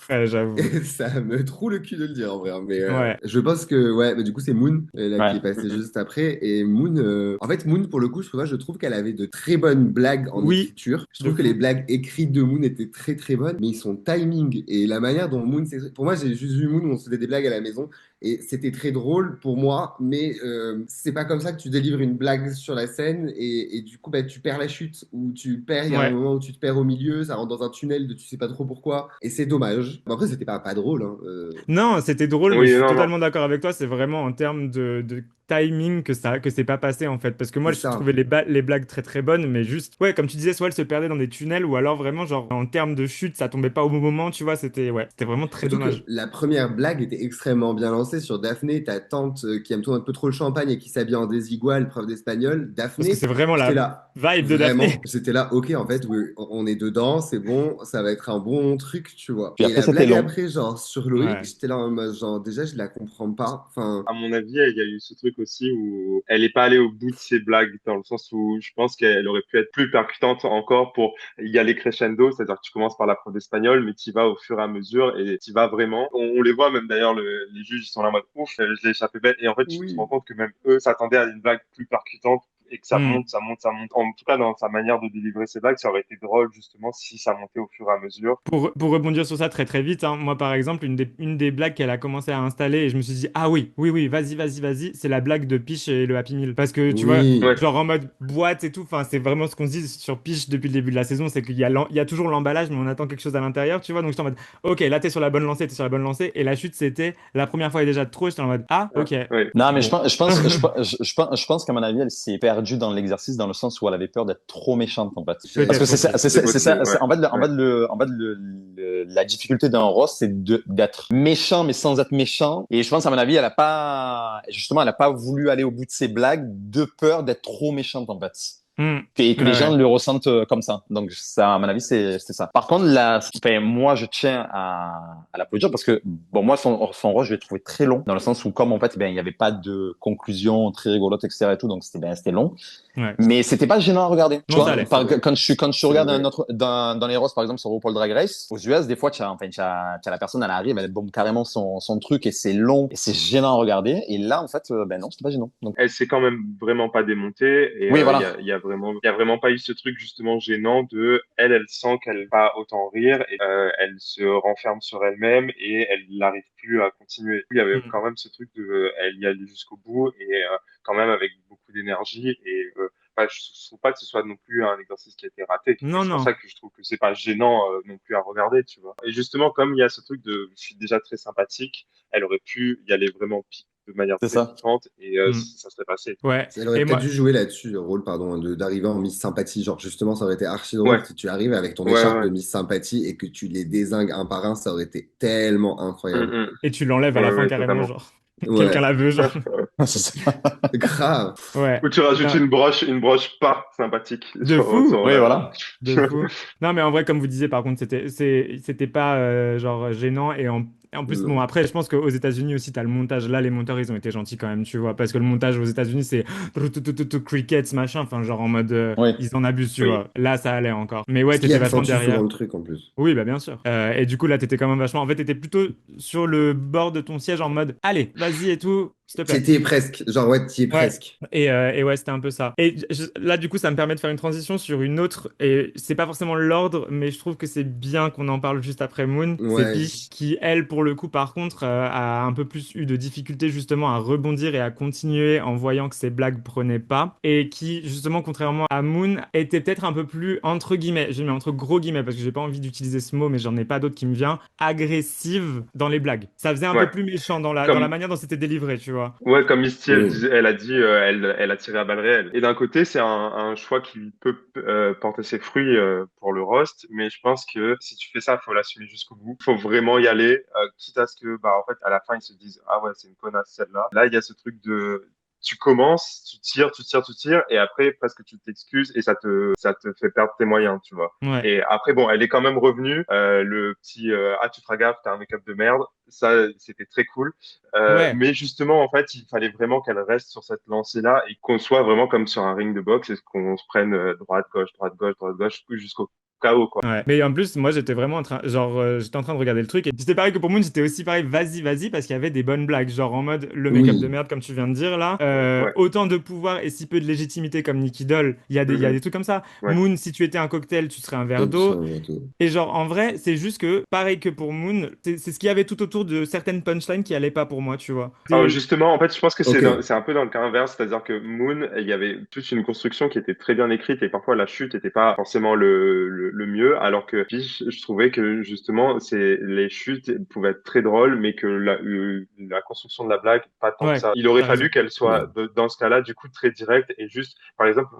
Ouais, j'avoue. Et ça me troue le cul de le dire en vrai, hein. Mais Ouais. je pense que ouais, bah, du coup c'est Moon là qui Ouais. est passé Mhm. juste après. Et Moon, en fait Moon pour le coup, je trouve qu'elle avait de très bonnes blagues en Oui, écriture. Je de trouve que les fou. blagues écrites de Moon étaient très très bonnes, mais son timing et la manière dont Moon, pour moi j'ai juste vu Moon où on se faisait des blagues à la maison et c'était très drôle pour moi, mais c'est pas comme ça que tu délivres une blague sur la scène et du coup bah, tu perds la chute ou tu perds, il y a un Ouais. moment où tu te perds au milieu, ça rentre dans un tunnel de tu sais pas trop pourquoi et c'est dommage. Bon, après c'était pas drôle, hein. Non, c'était drôle, mais je Oui, suis non, non. totalement d'accord avec toi. C'est vraiment en termes de timing que c'est pas passé en fait. Parce que moi, C'est je ça. trouvais les blagues très très bonnes, mais juste, ouais, comme tu disais, soit elle se perdait dans des tunnels, ou alors vraiment, genre, en termes de chute, ça tombait pas au bon moment, tu vois. C'était vraiment très Surtout que dommage. la première blague était extrêmement bien lancée sur Daphné, ta tante qui aime tout un peu trop le champagne et qui s'habille en désigual, prof d'espagnol. Parce que Daphné, c'est vraiment j'étais la là, vibe de Daphné. vraiment, j'étais là, ok, en fait, oui, on est dedans, c'est bon, ça va être un bon truc, tu vois. Puis Et après, la c'était blague long. après, genre sur Loïc, Ouais. j'étais là en mode, genre, déjà, je la comprends pas. Enfin, À mon avis, il y a eu ce truc aussi où elle n'est pas allée au bout de ses blagues, dans le sens où je pense qu'elle aurait pu être plus percutante encore pour y aller crescendo, c'est-à-dire que tu commences par la prof d'espagnol, mais tu vas au fur et à mesure et tu vas vraiment. On les voit même d'ailleurs, les juges, ils sont là en mode ouf, je l'ai échappé bête. Et en fait, tu te rends oui. compte que même eux s'attendaient à une blague plus percutante et que ça Hmm. monte, ça monte, ça monte. En tout cas, dans sa manière de délivrer ses blagues, ça aurait été drôle justement si ça montait au fur et à mesure. Pour rebondir sur ça très très vite, hein, moi par exemple, une des blagues qu'elle a commencé à installer et je me suis dit, ah oui, oui, oui, vas-y, vas-y, vas-y, c'est la blague de Peach et le Happy Meal. Parce que tu vois, Oui. Ouais. genre en mode boîte et tout, enfin, c'est vraiment ce qu'on se dit sur Peach depuis le début de la saison, c'est il y a toujours l'emballage, mais on attend quelque chose à l'intérieur, tu vois. Donc j'étais en mode, ok, là t'es sur la bonne lancée, t'es sur la bonne lancée. Et la chute, c'était la première fois et déjà de trop, j'étais en mode, ah, Ah, ok, ouais. Non, mais bon. je pense qu'à mon avis, elle s'est perdue dans l'exercice dans le sens où elle avait peur d'être trop méchante, en fait. Parce que Peut-être c'est aussi. ça, C'est possible, ouais. Ouais. en fait, la difficulté d'un roast, c'est d'être méchant, mais sans être méchant. Et je pense, à mon avis, elle a pas voulu aller au bout de ses blagues de peur d'être trop méchante, en fait. Hmm. Et que les gens Ouais. le ressentent comme ça. Donc ça, à mon avis, c'est ça. Par contre, là, enfin, moi, je tiens à l'applaudir parce que, bon, moi, son rôle, je l'ai trouvé très long, dans le sens où, comme en fait, ben, il n'y avait pas de conclusion très rigolote, etc. et tout, donc c'était long. Ouais. Mais c'était pas gênant à regarder. Tu Non, ça vois, Non, allait. c'est vrai. quand tu C'est regardes vrai. dans les Roses, par exemple, sur RuPaul Drag Race, aux US, des fois, t'as la personne, elle arrive, elle bombe carrément son truc et c'est long et c'est gênant à regarder. Et là, en fait, ben non, c'était pas gênant. Donc, Elle s'est quand même vraiment pas démontée et oui, il voilà. y a vraiment pas eu ce truc justement gênant de elle sent qu'elle va autant rire et elle se renferme sur elle-même et elle n'arrive plus à continuer. Il y avait Hmm. quand même ce truc de elle y allait jusqu'au bout et quand même avec beaucoup d'énergie et bah, je trouve pas que ce soit non plus un exercice qui a été raté. Et Non, c'est pour non. ça que je trouve que c'est pas gênant non plus à regarder, tu vois. Et justement, comme il y a ce truc de je suis déjà très sympathique, elle aurait pu y aller vraiment de manière C'est très ça. piquante et Hmm. ça serait passé. Ouais. Elle aurait Et peut-être moi, dû jouer là-dessus, le rôle, pardon, d'arriver en Miss Sympathie. Genre, justement, ça aurait été archi Ouais, drôle si tu arrives avec ton ouais, écharpe ouais. de Miss Sympathie et que tu les dézingues un par un, ça aurait été tellement incroyable. et tu l'enlèves à la Ouais, fin ouais, carrément, totalement. genre. Quelqu'un Ouais, la veut, genre. C'est ça. grave. Ouais. Ou tu rajoutes Non. une broche pas sympathique De fou. sur Oui, la. voilà. De fou. Non, mais en vrai, comme vous disiez, par contre, c'était pas genre gênant. Et en plus, bon, Non. après, je pense qu'aux États-Unis aussi, t'as le montage. Là, les monteurs, ils ont été gentils quand même, tu vois. Parce que le montage aux États-Unis, c'est crickets, machin. Enfin, genre en mode, Oui. ils en abusent, tu Oui. vois. Là, ça allait encore. Mais ouais, Ce qui t'étais vachement accentue souvent derrière. le truc en plus. Oui, bah bien sûr. Et du coup, là, t'étais quand même vachement. En fait, t'étais plutôt sur le bord de ton siège en mode, allez, vas-y et tout, s'il te plaît. T'y es presque. Genre, ouais, t'y es Ouais. presque. Et ouais, c'était un peu ça. Et là, du coup, ça me permet de faire une transition sur une autre. Et c'est pas forcément l'ordre, mais je trouve que c'est bien qu'on en parle juste après Moon. C'est Ouais. Peach qui, elle, pour le coup, par contre, a un peu plus eu de difficultés justement à rebondir et à continuer en voyant que ses blagues prenaient pas. Et qui, justement, contrairement à Moon, était peut-être un peu plus, entre guillemets, je mets entre gros guillemets parce que j'ai pas envie d'utiliser ce mot, mais j'en ai pas d'autre qui me vient, agressive dans les blagues. Ça faisait un peu Ouais. plus méchant dans la Comme, manière dont c'était délivré, tu vois. Ouais, comme Misty, Oui. elle a dit, elle a tiré à balles réelles. Et d'un côté, c'est un choix qui peut porter ses fruits pour le roast, mais je pense que si tu fais ça, faut l'assumer jusqu'au bout. Faut vraiment y aller, quitte à ce que, bah, en fait, à la fin, ils se disent, ah ouais, c'est une connasse celle-là. Là, il y a ce truc de, tu commences, tu tires, tu tires, tu tires, et après, presque tu t'excuses et ça te fait perdre tes moyens, tu vois. Ouais. Et après, bon, elle est quand même revenue. Le petit, ah, tu feras gaffe, t'as un make-up de merde. Ça, c'était très cool. Ouais. Mais justement, en fait, il fallait vraiment qu'elle reste sur cette lancée-là et qu'on soit vraiment comme sur un ring de boxe et qu'on se prenne droite, gauche, droite, gauche, droite, gauche jusqu'au KO, quoi. Ouais. Mais en plus, moi, j'étais vraiment en train, genre, j'étais en train de regarder le truc et c'était pareil que pour Moon, c'était aussi pareil, vas-y, vas-y, parce qu'il y avait des bonnes blagues, genre en mode le make-up de Oui. merde, comme tu viens de dire là, Ouais. autant de pouvoir et si peu de légitimité comme Nicky Doll, il y a Mhm. des trucs comme ça. Ouais. Moon, si tu étais un cocktail, tu serais un verre Et tu seras d'eau. un gâteau. Et genre, en vrai, c'est juste que, pareil que pour Moon, c'est ce qu'il y avait tout autour de certaines punchlines qui allaient pas pour moi, tu vois. Alors justement, en fait, je pense que Ok. c'est un peu dans le cas inverse, c'est-à-dire que Moon, il y avait toute une construction qui était très bien écrite et parfois la chute n'était pas forcément le mieux, alors que Fish, je trouvais que justement, les chutes pouvaient être très drôles, mais que la construction de la blague, pas tant que Ouais, ça. Il aurait t'as fallu raison. qu'elle soit Oui. dans ce cas-là, du coup, très directe et juste, par exemple,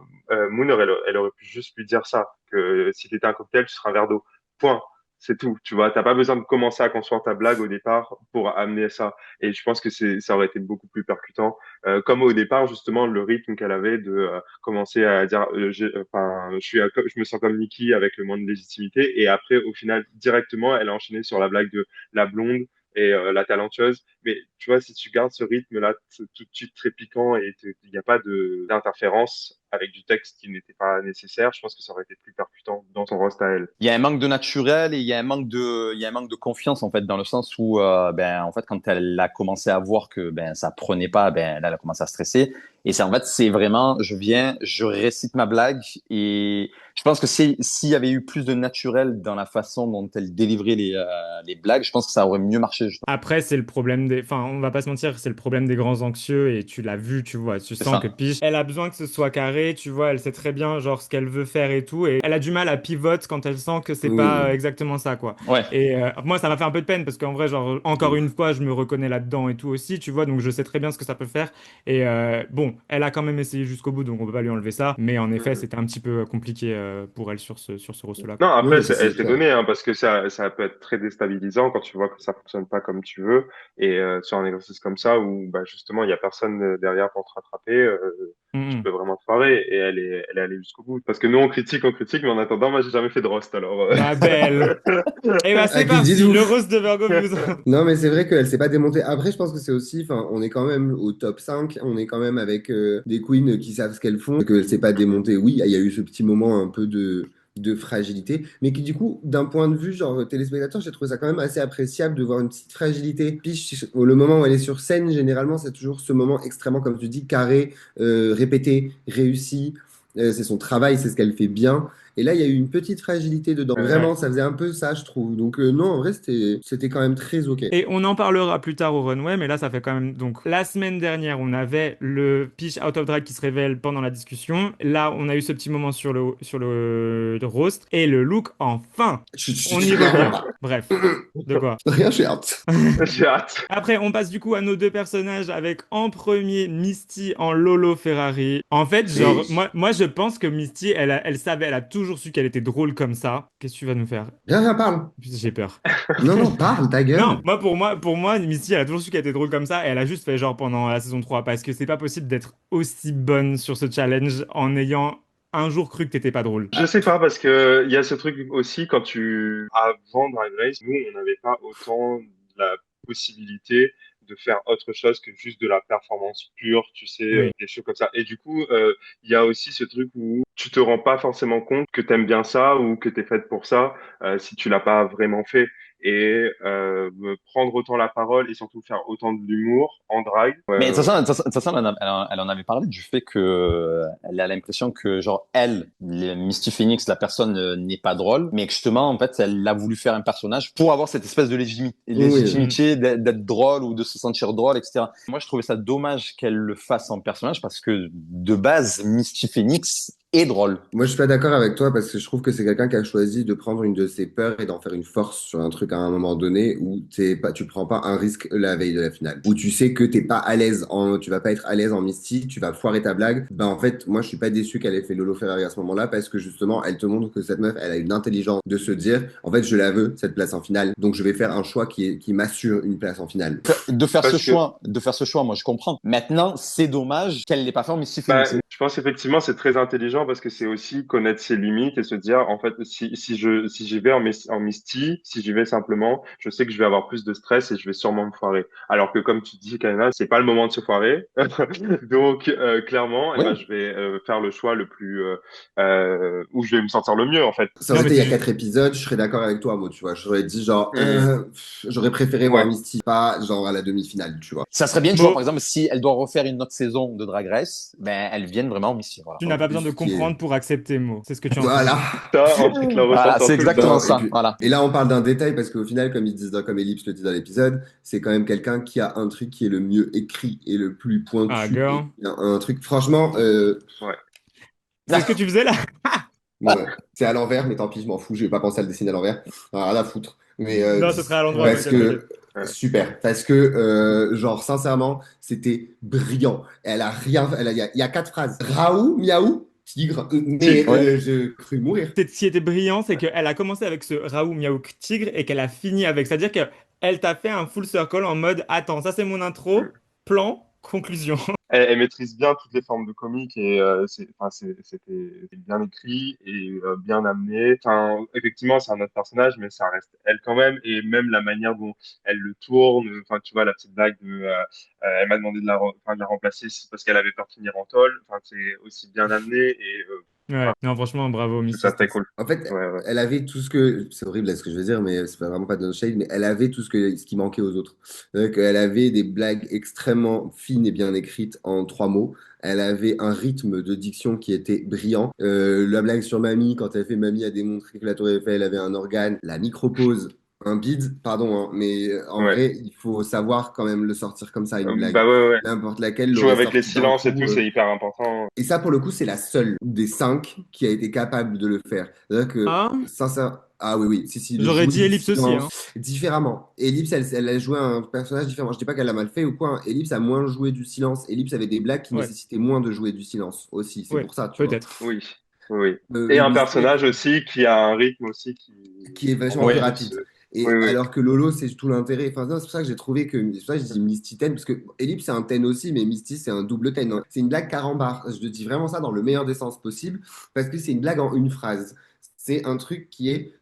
Moon, elle aurait pu juste lui dire ça, que si t'étais un cocktail, tu seras un verre d'eau. Point. C'est tout, tu vois. T'as pas besoin de commencer à construire ta blague au départ pour amener ça. Et je pense que ça aurait été beaucoup plus percutant. Comme au départ, justement, le rythme qu'elle avait de commencer à dire, enfin, je me sens comme Nikki avec le moins de légitimité. Et après, au final, directement, elle a enchaîné sur la blague de la blonde et la talentueuse. Mais tu vois, si tu gardes ce rythme-là tout de suite très piquant et il n'y a pas d'interférence avec du texte qui n'était pas nécessaire, je pense que ça aurait été plus percutant dans son roast à elle. Il y a un manque de naturel et il y a un manque de confiance en fait dans le sens où ben en fait quand elle a commencé à voir que ben ça prenait pas, ben là elle a commencé à stresser et c'est en fait c'est vraiment je viens, je récite ma blague et je pense que s'il y avait eu plus de naturel dans la façon dont elle délivrait les blagues, je pense que ça aurait mieux marché. Après, c'est le problème des. Enfin, on va pas se mentir, c'est le problème des grands anxieux et tu l'as vu, tu vois. Tu C'est sens que ça. Piche, elle a besoin que ce soit carré, tu vois. Elle sait très bien, genre, ce qu'elle veut faire et tout. Et elle a du mal à pivoter quand elle sent que c'est pas Oui. exactement ça, quoi. Ouais. Et moi, ça m'a fait un peu de peine parce qu'en vrai, genre, encore une fois, je me reconnais là-dedans et tout aussi, tu vois. Donc, je sais très bien ce que ça peut faire. Et bon, elle a quand même essayé jusqu'au bout, donc on peut pas lui enlever ça. Mais en effet, Mhm. c'était un petit peu compliqué pour elle sur ce roster-là. Non, après, Oui, ça elle c'est s'est clair. donnée, hein, parce que ça peut être très déstabilisant quand tu vois que ça fonctionne pas comme tu veux. Et sur un exercice comme ça, où bah, justement, il y a personne derrière pour te rattraper, tu Mhm. peux vraiment te foirer. Et elle est allée jusqu'au bout. Parce que nous, on critique, mais en attendant, moi, j'ai jamais fait de roast, alors. Ma belle. Et bah, À c'est qui parti, le dites-vous? roast de Virgo Muse. Non, mais c'est vrai qu'elle s'est pas démontée. Après, je pense que c'est aussi, enfin, on est quand même au top 5. On est quand même avec des queens qui savent ce qu'elles font, qu'elle s'est pas démontée. Oui, il y a eu ce petit moment un peu de fragilité, mais qui, du coup, d'un point de vue, genre, téléspectateur, j'ai trouvé ça quand même assez appréciable de voir une petite fragilité. Puis, le moment où elle est sur scène, généralement, c'est toujours ce moment extrêmement, comme tu dis, carré, répété, réussi. C'est son travail, c'est ce qu'elle fait bien. Et là, il y a eu une petite fragilité dedans. Ouais. Vraiment, ça faisait un peu ça, je trouve. Donc, non, en vrai, c'était quand même très OK. Et on en parlera plus tard au runway, mais là, ça fait quand même. Donc, la semaine dernière, on avait le pitch out of drag qui se révèle pendant la discussion. Là, on a eu ce petit moment sur le roast. Et le look, enfin, on y revient. Bref, de quoi? Rien, j'ai hâte. J'ai hâte. Après, on passe du coup à nos deux personnages avec en premier Misty en Lolo Ferrari. En fait, genre, Oui. moi je pense que Misty, elle savait, elle a toujours su qu'elle était drôle comme ça. Qu'est-ce que tu vas nous faire? Rien, rien, parle. J'ai peur. Non, non, parle, ta Non, gueule. pour moi, Misty, elle a toujours su qu'elle était drôle comme ça et elle a juste fait genre pendant la saison 3 parce que c'est pas possible d'être aussi bonne sur ce challenge en ayant un jour cru que t'étais pas drôle. Je sais pas, parce que il y a ce truc aussi, avant Drag Race, nous, on n'avait pas autant la possibilité de faire autre chose que juste de la performance pure, tu sais, Oui. des choses comme ça. Et du coup, il y a aussi ce truc où tu te rends pas forcément compte que t'aimes bien ça ou que t'es faite pour ça, si tu l'as pas vraiment fait. Et prendre autant la parole et surtout faire autant de l'humour en drag. Mais de toute façon, elle en avait parlé du fait que elle a l'impression que genre elle, Misty Phoenix, la personne n'est pas drôle, mais que justement en fait elle a voulu faire un personnage pour avoir cette espèce de Oui. Mm. légitimité d'être drôle ou de se sentir drôle, etc. Moi je trouvais ça dommage qu'elle le fasse en personnage parce que de base Misty Phoenix et drôle. Moi, je suis pas d'accord avec toi parce que je trouve que c'est quelqu'un qui a choisi de prendre une de ses peurs et d'en faire une force sur un truc à un moment donné où tu prends pas un risque la veille de la finale. Où tu sais que t'es pas à l'aise tu vas pas être à l'aise en Misty, tu vas foirer ta blague. Ben, en fait, moi, je suis pas déçu qu'elle ait fait Lolo Ferrari à ce moment-là parce que justement, elle te montre que cette meuf, elle a une intelligence de se dire, en fait, je la veux, cette place en finale. Donc, je vais faire un choix qui m'assure une place en finale. De faire ce Parce que choix, moi je comprends. Maintenant, c'est dommage qu'elle l'ait pas fait en Misty bah, Phoenix. je pense effectivement c'est très intelligent parce que c'est aussi connaître ses limites et se dire en fait si j'y vais en Misty, si j'y vais simplement, je sais que je vais avoir plus de stress et je vais sûrement me foirer. Alors que comme tu dis Karina, c'est pas le moment de se foirer. Donc clairement, eh ben Oui. je vais faire le choix le plus où je vais me sentir le mieux en fait. Ça Non, aurait mais été il y c'est a juste. 4 épisodes, je serais d'accord avec toi, moi, tu vois. J'aurais dit genre, Hmm. j'aurais préféré voir Ouais. Misty, pas genre à la demi-finale, tu vois. Ça serait bien, tu vois, par Bon, exemple, si elle doit refaire une autre saison de Drag Race, ben, elle vienne vraiment en Misty, voilà. tu En n'as pas besoin de plus, qui est. comprendre pour accepter Mo. C'est ce que tu es en train de Voilà. dire. Ça ensuite le Voilà, ressentir c'est tout le exactement temps. Non, et ça, puis. voilà. Et là, on parle d'un détail parce qu'au final, comme ils disent, comme Ellipse le dit dans l'épisode, c'est quand même quelqu'un qui a un truc qui est le mieux écrit et le plus Ah, pointu. Et girl. un truc, franchement, Ouais. C'est ce que tu faisais là? ouais, c'est à l'envers, mais tant pis, je m'en fous, je vais pas penser à le dessiner à l'envers. Rien à foutre. Mais Non, ce sera à l'endroit, Ouais. parce t'inquiète, t'inquiète. que Ouais. super, parce que genre sincèrement, c'était brillant. Elle a rien, il y a 4 phrases. Raoult, miaou, tigre. Mais Tigre. Ouais. je crus mourir. Ce qui était brillant, c'est qu'elle a commencé avec ce Raoult Miaouk Tigre et qu'elle a fini avec. C'est-à-dire qu'elle t'a fait un full circle en mode attends, ça c'est mon Ouais. intro, plan, conclusion. Elle maîtrise bien toutes les formes de comique et c'était bien écrit et bien amené. Enfin, effectivement, c'est un autre personnage, mais ça reste elle quand même. Et même la manière dont elle le tourne, enfin, tu vois, la petite blague de, elle m'a demandé enfin, de la remplacer parce qu'elle avait peur de finir en tôle. Enfin, c'est aussi bien amené et Ouais, enfin, non, franchement, bravo, je trouve Misty, ça très cool. En fait, Ouais, ouais. elle avait tout ce que. C'est horrible là, ce que je veux dire, mais c'est vraiment pas de shade, mais elle avait tout ce qui manquait aux autres. Donc, elle avait des blagues extrêmement fines et bien écrites en 3 mots. Elle avait un rythme de diction qui était brillant. La blague sur Mamie, quand elle fait Mamie a démontré que la Tour Eiffel avait un organe. La micropause, un bide, pardon, hein, mais en Ouais. vrai, il faut savoir quand même le sortir comme ça, une blague. Bah ouais, ouais. N'importe laquelle Jouer l'aurait avec les sorti d'un silences et coup. tout, c'est hyper important. Et ça, pour le coup, c'est la seule des 5 qui a été capable de le faire. C'est-à-dire que, Ah, sincère... Ah oui, oui, si, de j'aurais jouer dit du Ellipse aussi, hein. silence différemment. Ellipse, elle a joué un personnage différent. Je dis pas qu'elle a mal fait ou quoi, hein. Ellipse a moins joué du silence. Ellipse avait des blagues qui Ouais, nécessitaient moins de jouer du silence aussi. C'est ouais, pour ça, tu vois. peut-être. Oui, oui. Et un Misty, personnage aussi qui a un rythme aussi qui est en vachement mode plus Oui. ellipse. rapide. Oui, Et oui. alors que Lolo, c'est tout l'intérêt. Enfin, non, c'est pour ça que j'ai trouvé que. C'est pour ça que je dis Misty Ten, parce que Ellipse, c'est un ten aussi, mais Misty, c'est un double ten, hein. C'est une blague carambar. Je te dis vraiment ça dans le meilleur des sens possible, parce que c'est une blague en une phrase. C'est un truc qui est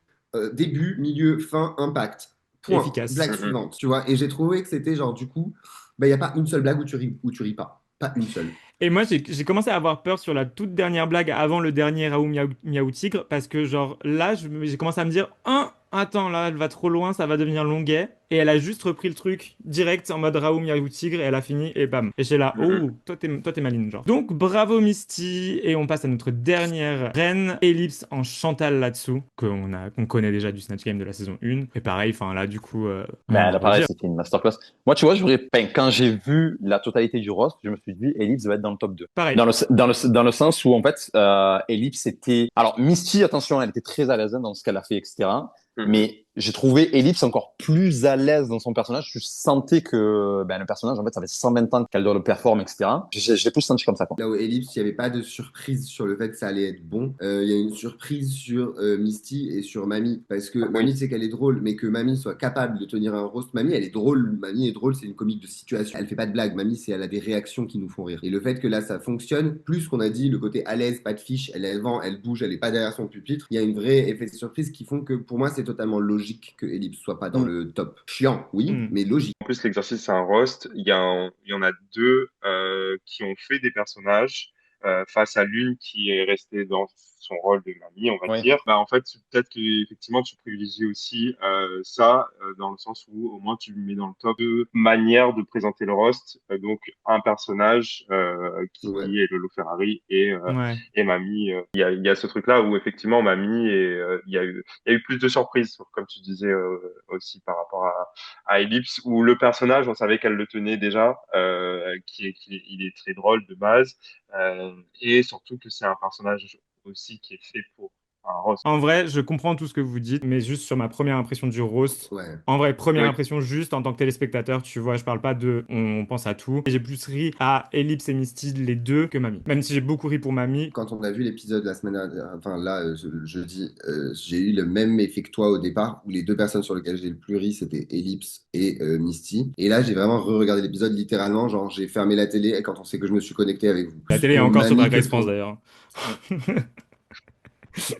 début, milieu, fin, impact. Point. Efficace. Blague Mhm. suivante, tu vois. Et j'ai trouvé que c'était genre, du coup, bah, il n'y a pas une seule blague où tu ris pas. Pas une seule. Et moi, j'ai commencé à avoir peur sur la toute dernière blague avant le dernier Raoult Miaou, Miaou Tigre, parce que, genre, là, j'ai commencé à me dire, attends, là, elle va trop loin, ça va devenir longuet. Et elle a juste repris le truc direct en mode Raoult Miaou Tigre, et elle a fini, et bam. Et j'étais là, Mhm. oh, toi, t'es maline, genre. Donc, bravo Misty, et on passe à notre dernière reine, Ellipse en Chantal là-dessous, qu'on connaît déjà du Snatch Game de la saison 1. Et pareil, enfin, là, du coup, rien Ben, à là, pareil, redire. c'était une masterclass. Moi, tu vois, enfin, quand j'ai vu la totalité du roast, je me suis dit, Ellipse va être dans le top 2. Pareil. Dans le sens où, en fait, Ellipse était... Alors, Misty, attention, elle était très à l'aise dans ce qu'elle a fait, etc. Mhm. Mais j'ai trouvé Ellipse encore plus à l'aise dans son personnage. Je sentais que ben, le personnage, en fait, ça fait 120 ans qu'elle doit le performer, etc. Je l'ai plus senti comme ça, quoi. Là où Ellipse, il n'y avait pas de surprise sur le fait que ça allait être bon. Il y a une surprise sur Misty et sur Mamie. Parce que Oui. Mamie, c'est qu'elle est drôle, mais que Mamie soit capable de tenir un roast. Mamie, elle est drôle. Mamie est drôle, c'est une comique de situation. Elle fait pas de blagues. Mamie, elle a des réactions qui nous font rire. Et le fait que là, ça fonctionne, plus qu'on a dit le côté à l'aise, pas de fiche, elle est devant, elle bouge, elle est pas derrière son pupitre. Il y a une vraie effet de surprise qui font que pour moi, c'est totalement logique que Ellipse soit pas dans Mm. le top. Chiant, oui, Hmm. mais logique. En plus, l'exercice, c'est un roast. Il y en a deux qui ont fait des personnages face à l'une qui est restée dans son rôle de mamie, on va Oui. dire. Bah en fait, peut-être qu'effectivement tu privilégies aussi ça dans le sens où au moins tu le mets dans le top de manière de présenter le roast. Donc un personnage Ouais. qui est Lolo Ferrari Ouais. et mamie. Il y a ce truc-là où effectivement mamie et il y a eu plus de surprises, comme tu disais aussi par rapport à Ellipse, où le personnage, on savait qu'elle le tenait déjà, il est très drôle de base, et surtout que c'est un personnage aussi qui est fait pour un roast. En vrai, je comprends tout ce que vous dites, mais juste sur ma première impression du roast. Ouais. En vrai, première Oui. impression juste en tant que téléspectateur, tu vois, je parle pas de on pense à tout. J'ai plus ri à Ellipse et Misty, les deux, que Mamie. Même si j'ai beaucoup ri pour Mamie. Quand on a vu l'épisode la semaine dernière, enfin là, jeudi, j'ai eu le même effet que toi au départ, où les deux personnes sur lesquelles j'ai le plus ri, c'était Ellipse et Misty. Et là, j'ai vraiment re-regardé l'épisode littéralement, genre j'ai fermé la télé quand on sait que je me suis connecté avec vous. La Plus télé est pour encore sur Mamie Drag que Race France pour... d'ailleurs.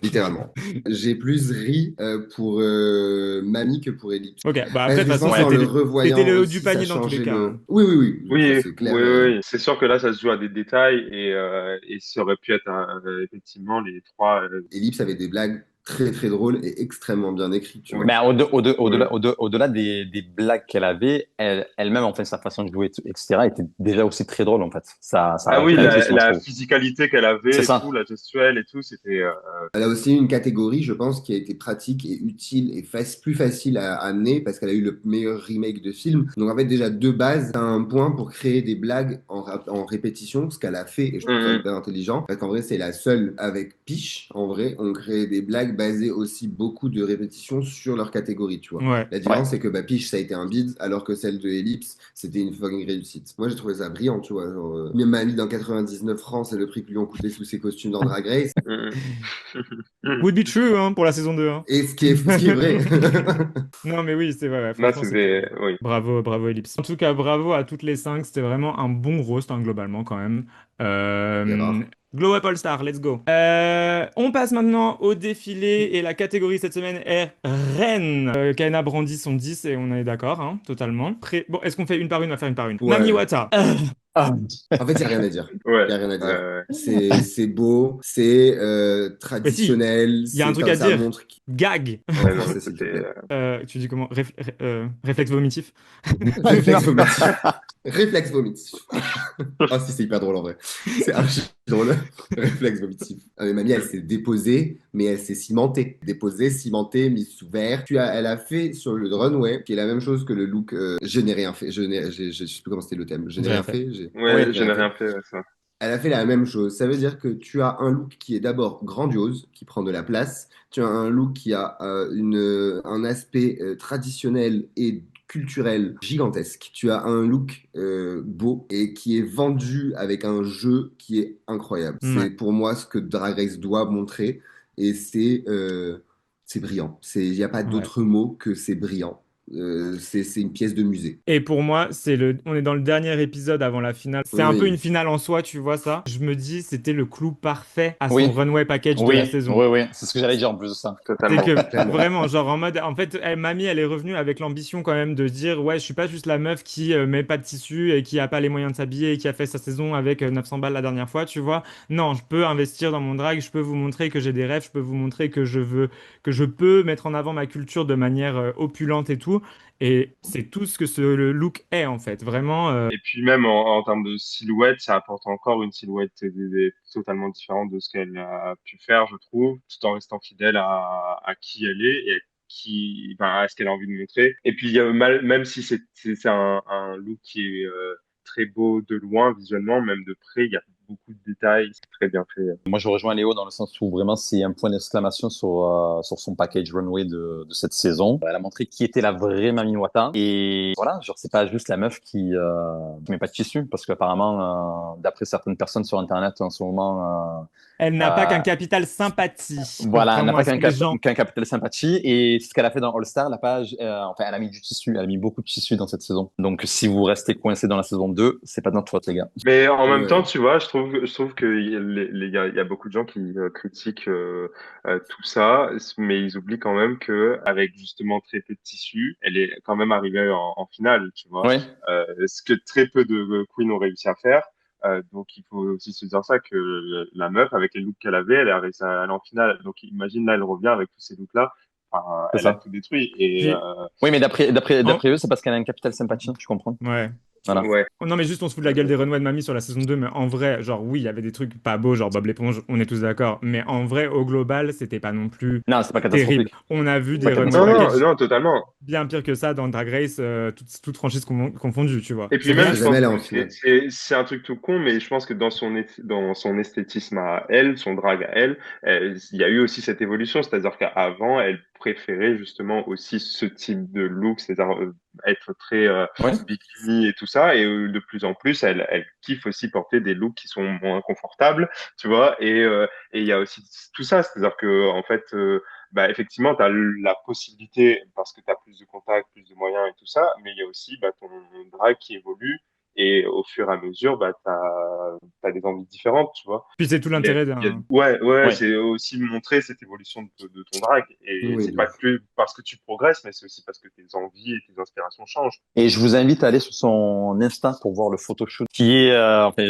Littéralement. J'ai plus ri pour Mamie que pour Ellipse. Ok, bah après, de toute Je façon, pense qu'en le c'était revoyant le haut du aussi, ça panier dans tous les changeait cas, hein. le... Oui, oui, oui, ça Oui, c'est clair. oui, oui. C'est sûr que là, ça se joue à des détails et ça aurait pu être effectivement les trois. Ellipse avait des blagues très très drôles et extrêmement bien écrites, tu Oui, vois. Mais oui. au-delà des blagues qu'elle avait, elle-même, en fait, sa façon de jouer, etc., était déjà aussi très drôle, en fait. Ça Ah oui, rajoutait un plus, moi, je la trouve. physicalité qu'elle C'est avait et tout, ça. la gestuelle et tout, c'était. Elle a aussi une catégorie, je pense, qui a été pratique et utile et plus facile à amener parce qu'elle a eu le meilleur remake de film. Donc en fait, déjà de base, t'as un point pour créer des blagues en répétition, ce qu'elle a fait et je trouve ça Mhm. hyper intelligent. Parce qu'en vrai, c'est la seule avec Piche. En vrai, on crée des blagues basées aussi beaucoup de répétitions sur leur catégorie, tu vois. Ouais. La Ouais. différence, c'est que bah, Piche, ça a été un bide, alors que celle de Ellipse, c'était une fucking réussite. Moi, j'ai trouvé ça brillant, tu vois. Genre, même Mamie dans 99 francs, c'est le prix que lui ont coûté tous ses costumes dans Drag Race. Mhm. Mhm. Would be true, hein, pour la saison 2, hein. Et ce qui est vrai. Non, mais oui, c'est vrai, ouais, Là, franchement, c'était. c'était. Oui. Bravo, bravo Ellipse. En tout cas, bravo à toutes les cinq. C'était vraiment un bon roast, hein, globalement, quand même. C'est Euh... rare. Glow Up All Star, let's go. On passe maintenant au défilé et la catégorie cette semaine est Reine. Kaena brandit son 10 et on est d'accord, hein, totalement. Bon, est-ce qu'on fait une par une? On va faire une par une. Mami Ouais. Wata. Ah. En fait, il n'y a rien à dire. Ouais. Il n'y a rien à dire. Euh, C'est beau, c'est Mais si, traditionnel, il y a un c'est truc comme à ça dire. montre. Gag. En non, français, s'il te c'était. plaît. Tu dis comment? Réflexe vomitif. Réflexe vomitif. Réflexe vomitif. Ah si, c'est hyper drôle en vrai. C'est archi drôle. Réflexe vomitif. Ah, mais mamie, elle s'est déposée, mais elle s'est cimentée. Déposée, cimentée, mise sous verre. Elle a fait sur le runway, qui est la même chose que le look Je n'ai rien fait. Je sais plus comment c'était le thème. Je n'ai J'ai rien rien fait. fait. Oui. Ouais, je J'ai rien n'ai fait. rien fait, ouais, ça. Elle a fait la même chose. Ça veut dire que tu as un look qui est d'abord grandiose, qui prend de la place. Tu as un look qui a un aspect traditionnel et culturel gigantesque. Tu as un look beau et qui est vendu avec un jeu qui est incroyable. Ouais. C'est pour moi ce que Drag Race doit montrer et c'est brillant. Il n'y a pas Ouais. d'autre mot que c'est brillant. C'est une pièce de musée. Et pour moi, on est dans le dernier épisode avant la finale. C'est un peu une Oui. finale en soi, tu vois ça. Je me dis, c'était le clou parfait à son Oui. runway package de la Oui. saison. Oui. Oui. C'est ce que j'allais dire en plus de ça. C'est Totalement. que Clairement. vraiment, genre en mode, en fait, Mamie, elle est revenue avec l'ambition quand même de dire, ouais, je suis pas juste la meuf qui met pas de tissu et qui a pas les moyens de s'habiller et qui a fait sa saison avec 900 balles la dernière fois, tu vois. Non, je peux investir dans mon drag, je peux vous montrer que j'ai des rêves, je peux vous montrer que je peux mettre en avant ma culture de manière opulente et tout. Et c'est tout ce que le look est en fait, vraiment. Et puis même en termes de silhouette, ça apporte encore une silhouette totalement différente de ce qu'elle a pu faire, je trouve, tout en restant fidèle à qui elle est et à ce qu'elle a envie de montrer. Et puis même si c'est un look qui est très beau de loin visuellement, même de près, il y a beaucoup de détails, c'est très bien fait. Moi, je rejoins Léo dans le sens où vraiment c'est un point d'exclamation sur son package runway de cette saison. Elle a montré qui était la vraie Mami Wata. Et voilà, genre, c'est pas juste la meuf qui met pas de tissu, parce qu'apparemment, d'après certaines personnes sur Internet en ce moment, Elle n'a pas euh, qu'un capital sympathie, voilà, elle n'a contrairement pas à ce que les gens. qu'un capital sympathie. Et ce qu'elle a fait dans All Star, la page, enfin, elle a mis du tissu, elle a mis beaucoup de tissu dans cette saison. Donc, si vous restez coincé dans la saison 2, c'est pas de notre faute, les gars. Mais en même temps, Ouais. tu vois, je trouve que il y a beaucoup de gens qui critiquent tout ça, mais ils oublient quand même que avec justement très peu de tissu, elle est quand même arrivée en finale, tu vois. Oui, Ce que très peu de queens ont réussi à faire. Donc il faut aussi se dire ça que la meuf avec les looks qu'elle avait, elle a réussi à aller en finale. Donc imagine là, elle revient avec tous ces looks-là. Enfin, C'est elle a ça. tout détruit. Et Puis, Oui, mais en- d'après eux, c'est parce qu'elle a une capitale sympathie, tu comprends? ouais. Voilà. ouais, Oh, non, mais juste, on se fout de la gueule des Runway de Mamie sur la saison 2, mais en vrai, genre, oui, il y avait des trucs pas beaux, genre Bob l'éponge, on est tous d'accord. Mais en vrai, au global, c'était pas non plus Non, c'est pas terrible. catastrophique. On a vu C'est pas des runway non, catastrophique. non, package non, totalement. bien pire que ça dans Drag Race, toute franchise confondue, tu vois. Et C'est puis On rien. même, sait je jamais pense là que en finale. c'est un truc tout con, mais je pense que dans son esthétisme à elle, son drag à elle, il y a eu aussi cette évolution, c'est-à-dire qu'avant, elle préférait justement aussi ce type de look, c'est-à-dire être très Oui. bikini et tout ça, et de plus en plus, elle kiffe aussi porter des looks qui sont moins confortables, tu vois, et il y a aussi tout ça, c'est-à-dire que en fait, bah, effectivement, tu as la possibilité, parce que tu as plus de contacts, plus de moyens et tout ça, mais il y a aussi bah, ton drag qui évolue et au fur et à mesure, bah, tu as des envies différentes, tu vois. Puis c'est tout l'intérêt d'un. Ouais, ouais, Oui. c'est aussi montrer cette évolution de ton drag. Et Oui, c'est de pas ouf. que parce que tu progresses, mais c'est aussi parce que tes envies et tes inspirations changent. Et je vous invite à aller sur son Insta pour voir le photoshoot qui est, enfin,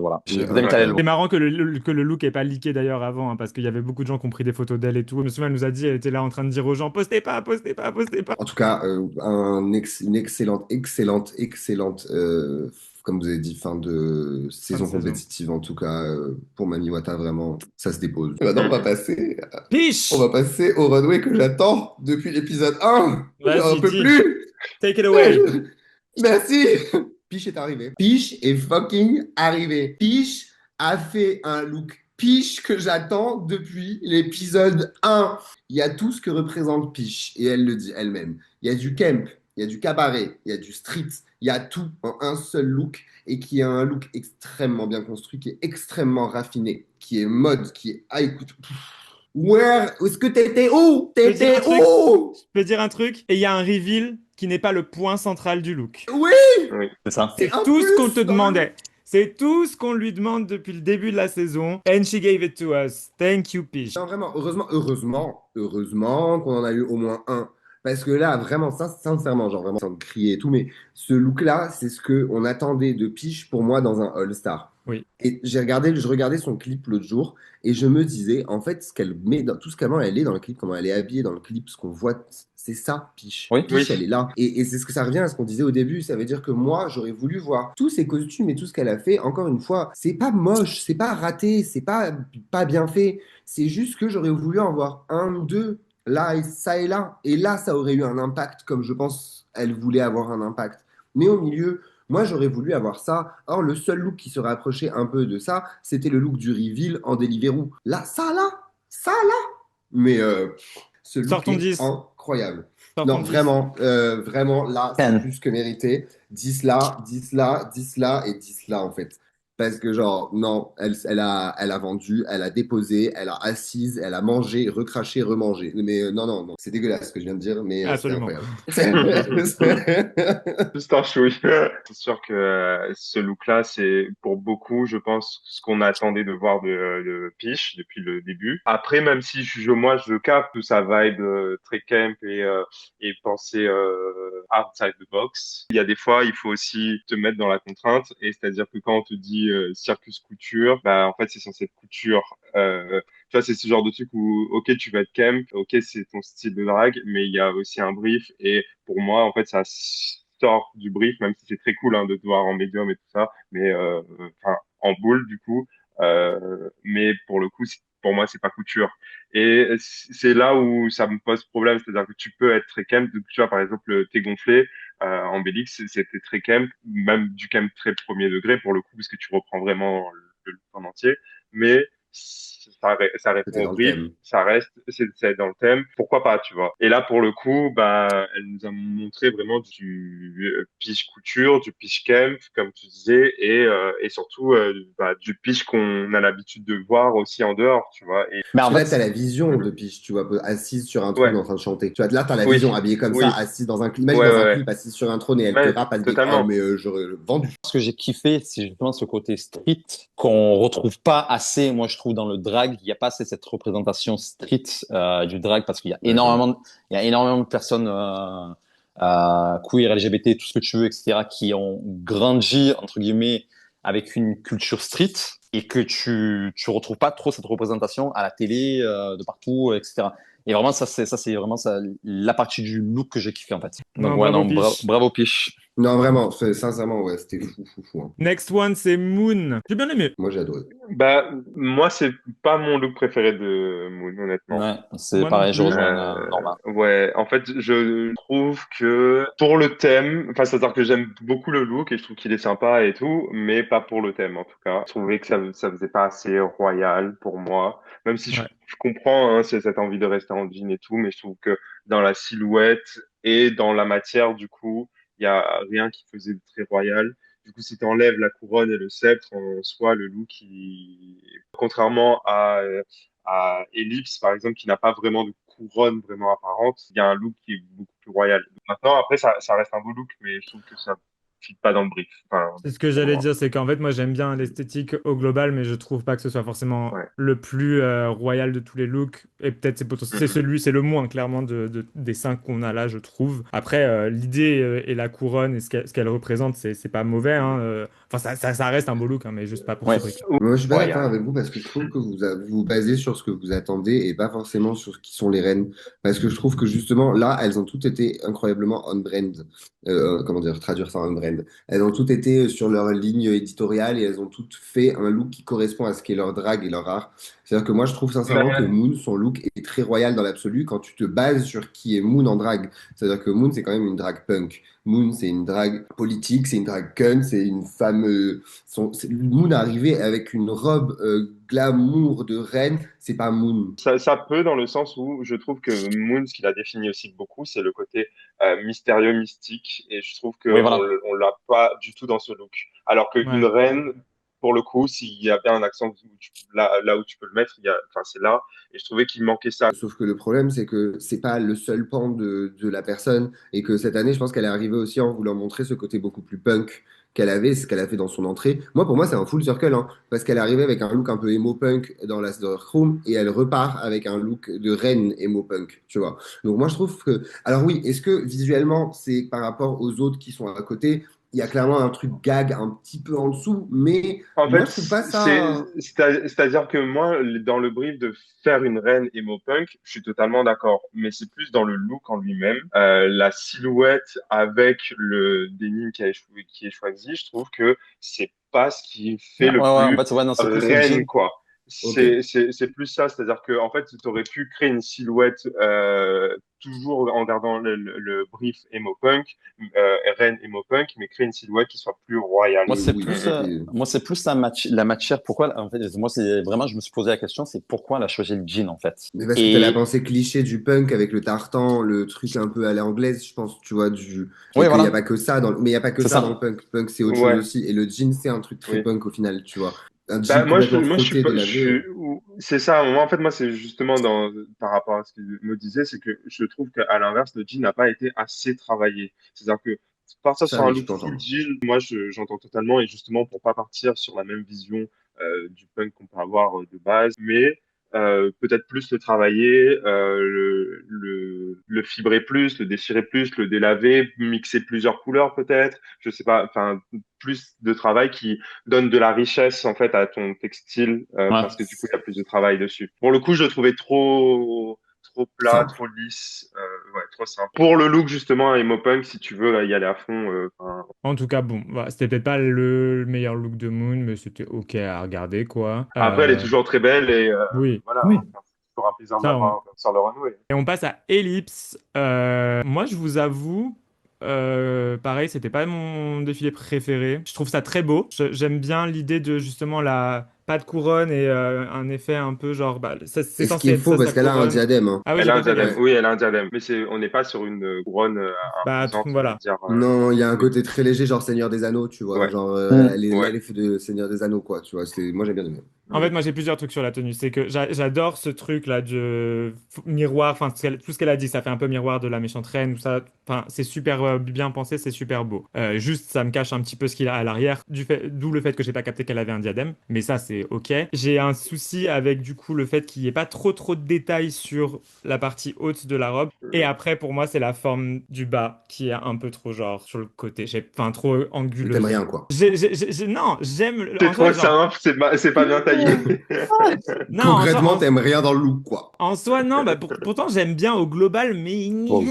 voilà. Il Je est vous invite à aller le incroyable. C'est voir. marrant que le look ait pas leaké d'ailleurs avant, hein, parce qu'il y avait beaucoup de gens qui ont pris des photos d'elle et tout. Je me souviens, elle nous a dit, elle était là en train de dire aux gens, postez pas, postez pas, postez pas. En tout cas, une excellente, comme vous avez dit, fin de Fin de saison saison. compétitive. En tout cas, pour Mami Wata, vraiment, ça se dépose. Et maintenant, on Piche! va passer au runway que j'attends depuis l'épisode 1. J'en Vas-y, peux dis. plus. Take it away. Merci. Peach est arrivé. Peach est fucking arrivé. Peach a fait un look Peach que j'attends depuis l'épisode 1. Il y a tout ce que représente Peach et elle le dit elle-même. Il y a du camp, il y a du cabaret, il y a du street, il y a tout en un seul look et qui est un look extrêmement bien construit, qui est extrêmement raffiné, qui est mode, qui est ah écoute. Where est-ce que t'étais où? Je peux dire un T'étais truc? où? Je peux dire un truc? Et il y a un reveal qui n'est pas le point central du look. Oui, Oui. C'est ça. c'est C'est un tout ce qu'on te plus dans le look. demandait. C'est tout ce qu'on lui demande depuis le début de la saison. And she gave it to us. Thank you, Pish. Non, vraiment, heureusement qu'on en a eu au moins un. Parce que là, vraiment, ça, sincèrement, genre vraiment, sans crier et tout, mais ce look-là, c'est ce qu'on attendait de Peach pour moi dans un All-Star. Oui. Et je regardais son clip l'autre jour et je me disais, en fait, ce qu'elle met dans tout ce comment elle est dans le clip, comment elle est habillée dans le clip, ce qu'on voit, c'est ça, Peach. Oui. Peach, elle Oui. est là. Et c'est ce que ça revient à ce qu'on disait au début. Ça veut dire que moi, j'aurais voulu voir tous ses costumes et tout ce qu'elle a fait. Encore une fois, c'est pas moche, c'est pas raté, c'est pas bien fait. C'est juste que j'aurais voulu en voir un ou deux là, et ça et là. Et là, ça aurait eu un impact comme je pense elle voulait avoir un impact. Mais au milieu, moi, j'aurais voulu avoir ça. Or, le seul look qui se rapprochait un peu de ça, c'était le look du reveal en Deliveroo. Là, ça là. Mais ce Sors look ton est 10. incroyable. Sors ton Non, 10. vraiment, là, c'est 10. plus que mérité. 10 là, 10 là, 10 là et 10 là, en fait. Parce que, genre, non, elle a vendu, elle a déposé, elle a assise, elle a mangé, recraché, remangé. Mais non, non, non, c'est dégueulasse ce que je viens de dire, mais c'était Absolument. incroyable. Juste un chouille. C'est sûr que ce look-là, c'est pour beaucoup, je pense, ce qu'on attendait de voir de Peach depuis le début. Après, même si moi, je capte sa vibe très camp et penser outside the box, il y a des fois, il faut aussi te mettre dans la contrainte. Et c'est-à-dire que quand on te dit circus couture, bah en fait, c'est censé être couture. Tu vois, c'est ce genre de truc où, ok, tu vas être camp, ok, c'est ton style de drague, mais il y a aussi un brief. Et pour moi, en fait, ça sort du brief, même si c'est très cool hein, de te voir en médium et tout ça, mais enfin en boule du coup. Mais pour le coup, pour moi, c'est pas couture. Et c'est là où ça me pose problème, c'est-à-dire que tu peux être très camp. Tu vois, par exemple, T'es gonflé en Bélix, c'était très camp, même du camp très premier degré pour le coup, parce que tu reprends vraiment le look en entier. Mais ça C'était répond au dans le brief, thème. ça reste, c'est dans le thème. Pourquoi pas, tu vois. Et là, pour le coup, bah, elle nous a montré vraiment du pitch couture, du pitch camp, comme tu disais, et surtout bah, du pitch qu'on a l'habitude de voir aussi en dehors, tu vois. Et Mais Parce en que là, tu as fait, la vision de Peach, tu vois, assise sur un trône ouais, en train de chanter. Tu vois, là, tu as la oui, vision habillée comme ça, oui, assise dans un clip. Imagine ouais, dans ouais, un ouais, clip, assise sur un trône et elle te ouais, rappe avec. Oh, totalement. mais j'aurais vendu. ce que j'ai kiffé, c'est justement ce côté street qu'on retrouve pas assez, moi je trouve, dans le drag. Il n'y a pas assez cette représentation street du drag parce qu'il y a Ouais, j'avoue. il y a énormément de personnes queer, LGBT, tout ce que tu veux, etc., qui ont grandi entre guillemets avec une culture street et que tu retrouves pas trop cette représentation à la télé, de partout, etc. Et vraiment, ça, c'est vraiment ça, la partie du look que j'ai kiffé, en fait. Donc, Non, ouais, bravo non, Piche. bravo, Piche. Non, vraiment, sincèrement, ouais, c'était fou, fou, fou, hein. Next one, c'est Moon. J'ai bien aimé. Moi, j'ai adoré. Bah, moi, c'est pas mon look préféré de Moon, honnêtement. Ouais, c'est Moi non pareil, je plus. rejoins Norma. Ouais, en fait, je trouve que pour le thème, enfin, c'est-à-dire que j'aime beaucoup le look et je trouve qu'il est sympa et tout, mais pas pour le thème, en tout cas. Je trouvais que ça faisait pas assez royal pour moi, même si Ouais. je comprends, hein, c'est cette envie de rester en jean et tout, mais je trouve que dans la silhouette et dans la matière, du coup, il y a rien qui faisait de très royal. Du coup, si tu enlèves la couronne et le sceptre, en soi, le look, contrairement à Ellipse, par exemple, qui n'a pas vraiment de couronne vraiment apparente, il y a un look qui est beaucoup plus royal. Maintenant, après, ça reste un beau look, mais je trouve que ça fit pas dans le brief. Enfin, C'est ce que pour j'allais moi. dire, c'est qu'en fait, moi, j'aime bien l'esthétique au global, mais je trouve pas que ce soit forcément Ouais. le plus royal de tous les looks. Et peut-être c'est Mhm. celui, c'est le moins, clairement, des cinq qu'on a là, je trouve. Après, l'idée et la couronne et ce qu'elle représente, c'est pas mauvais, hein. Enfin, ça reste un beau look, hein, mais juste pas pour ce Ouais. brief. Moi, je suis pas Ouais, d'accord avec vous parce que je trouve que vous vous basez sur ce que vous attendez et pas forcément sur ce qui sont les reines. Parce que je trouve que justement, là, elles ont toutes été incroyablement on-brand. Comment dire, traduire ça on-brand. Elles ont toutes été sur leur ligne éditoriale et elles ont toutes fait un look qui correspond à ce qu'est leur drag et leur art. C'est-à-dire que moi, je trouve sincèrement que mais Moon, son look est très royal dans l'absolu quand tu te bases sur qui est Moon en drag. C'est-à-dire que Moon, c'est quand même une drag punk. Moon, c'est une drag politique, c'est une drag cunt, c'est une femme. Moon arrivé avec une robe glamour de reine, c'est pas Moon. ça peut dans le sens où je trouve que Moon, ce qu'il a défini aussi beaucoup, c'est le côté mystérieux, mystique, et je trouve Oui, que voilà. on l'a pas du tout dans ce look. Alors qu'une Ouais. reine, pour le coup, s'il y a bien un accent là où tu peux le mettre, enfin c'est là, et je trouvais qu'il manquait ça. Sauf que le problème, c'est que c'est pas le seul pan de la personne et que cette année, je pense qu'elle est arrivée aussi en voulant montrer ce côté beaucoup plus punk qu'elle avait, ce qu'elle a fait dans son entrée. Moi, pour moi, c'est un full circle, hein, parce qu'elle est arrivée avec un look un peu emo punk dans la Room et elle repart avec un look de reine emo punk, tu vois. Donc moi, je trouve que... Alors oui, est-ce que visuellement, c'est par rapport aux autres qui sont à côté, il y a clairement un truc gag un petit peu en dessous, mais En moi, fait, je trouve pas ça... c'est-à-dire que moi, dans le brief de faire une reine emo punk, je suis totalement d'accord. Mais c'est plus dans le look en lui-même, la silhouette avec le denim qui est choisi. Je trouve que c'est pas ce qui fait Ouais, le ouais, en plus fait, ouais, non, c'est plus le reine, jean. quoi. Ok. C'est plus ça, c'est-à-dire que en fait, tu aurais pu créer une silhouette toujours en gardant le brief emo punk, reine emo punk, mais créer une silhouette qui soit plus royale. Oui, c'était... Moi, c'est plus la matière. Pourquoi, en fait, moi, c'est vraiment, je me suis posé la question, c'est pourquoi elle a choisi le jean, en fait. Mais parce que t'as la Et, pensée cliché du punk avec le tartan, le truc un peu à l'anglaise, je pense, tu vois, du... oui, et qu'il n'y a voilà, pas que ça dans mais il y a pas que c'est ça dans le ça. punk. Punk, c'est autre chose Ouais, aussi. Et le jean, c'est un truc très oui. punk au final, tu vois. Un Bah, jean complètement moi, je suis frotté, pas, délavé. c'est ça. Moi, en fait, moi, c'est justement par rapport à ce qu'il me disait, c'est que je trouve qu'à l'inverse, le jean n'a pas été assez travaillé. C'est-à-dire que partir Ça, sur un oui, je look peux full entendre. jean, moi, j'entends totalement, et justement, pour pas partir sur la même vision du punk qu'on peut avoir de base, mais peut-être plus le travailler, le fibrer plus, le déchirer plus, le délaver, mixer plusieurs couleurs peut-être, je sais pas, enfin, plus de travail qui donne de la richesse en fait à ton textile parce Ouais. que du coup il y a plus de travail dessus. Pour le coup, je le trouvais trop plat, Simple. trop lisse, ouais, trop simple. Pour le look justement emo punk, si tu veux y aller à fond, En tout cas, bon, voilà, c'était peut-être pas le meilleur look de Moon, mais c'était ok à regarder, quoi. après elle est toujours très belle et Oui. voilà, hein, Oui. enfin, c'est toujours un plaisir de la Ça, voir sur le runway. Et on passe à Ellipse. Moi, je vous avoue, pareil, c'était pas mon défilé préféré. Je trouve ça très beau. J'aime bien l'idée de justement la pas de couronne et un effet un peu genre, bah, c'est Et ce censé qui est être faux, ça, parce sa qu'elle a un couronne. diadème, hein. Ah oui, Elle j'ai a pas un fait diadème, gaffe. oui, elle a un diadème, mais on n'est pas sur une couronne Bah, imposante, je veux voilà. dire. Non, il y a un Oui, côté très léger, genre Seigneur des Anneaux, tu vois. ouais, Genre, Mm. elle ouais. est l'effet de Seigneur des Anneaux, quoi, tu vois. Moi, j'ai bien aimé. En fait, moi, j'ai plusieurs trucs sur la tenue. C'est que j'adore ce truc-là de miroir. Enfin, tout ce qu'elle a dit, ça fait un peu miroir de la méchante reine. Tout ça. Enfin, c'est super bien pensé, c'est super beau. Juste, ça me cache un petit peu ce qu'il a à l'arrière, d'où le fait que j'ai pas capté qu'elle avait un diadème. Mais ça, c'est c'est ok. J'ai un souci avec du coup le fait qu'il n'y ait pas trop de détails sur la partie haute de la robe. Et après, pour moi, c'est la forme du bas qui est un peu trop genre sur le côté. Enfin, trop T'aimes anguleuse. rien, quoi. Non, j'aime C'est en soi, trop genre. simple, c'est pas bien taillé. Non, Concrètement, t'aimes rien dans le look, quoi. en soi, non. Bah, pourtant, j'aime bien au global, mais Bon.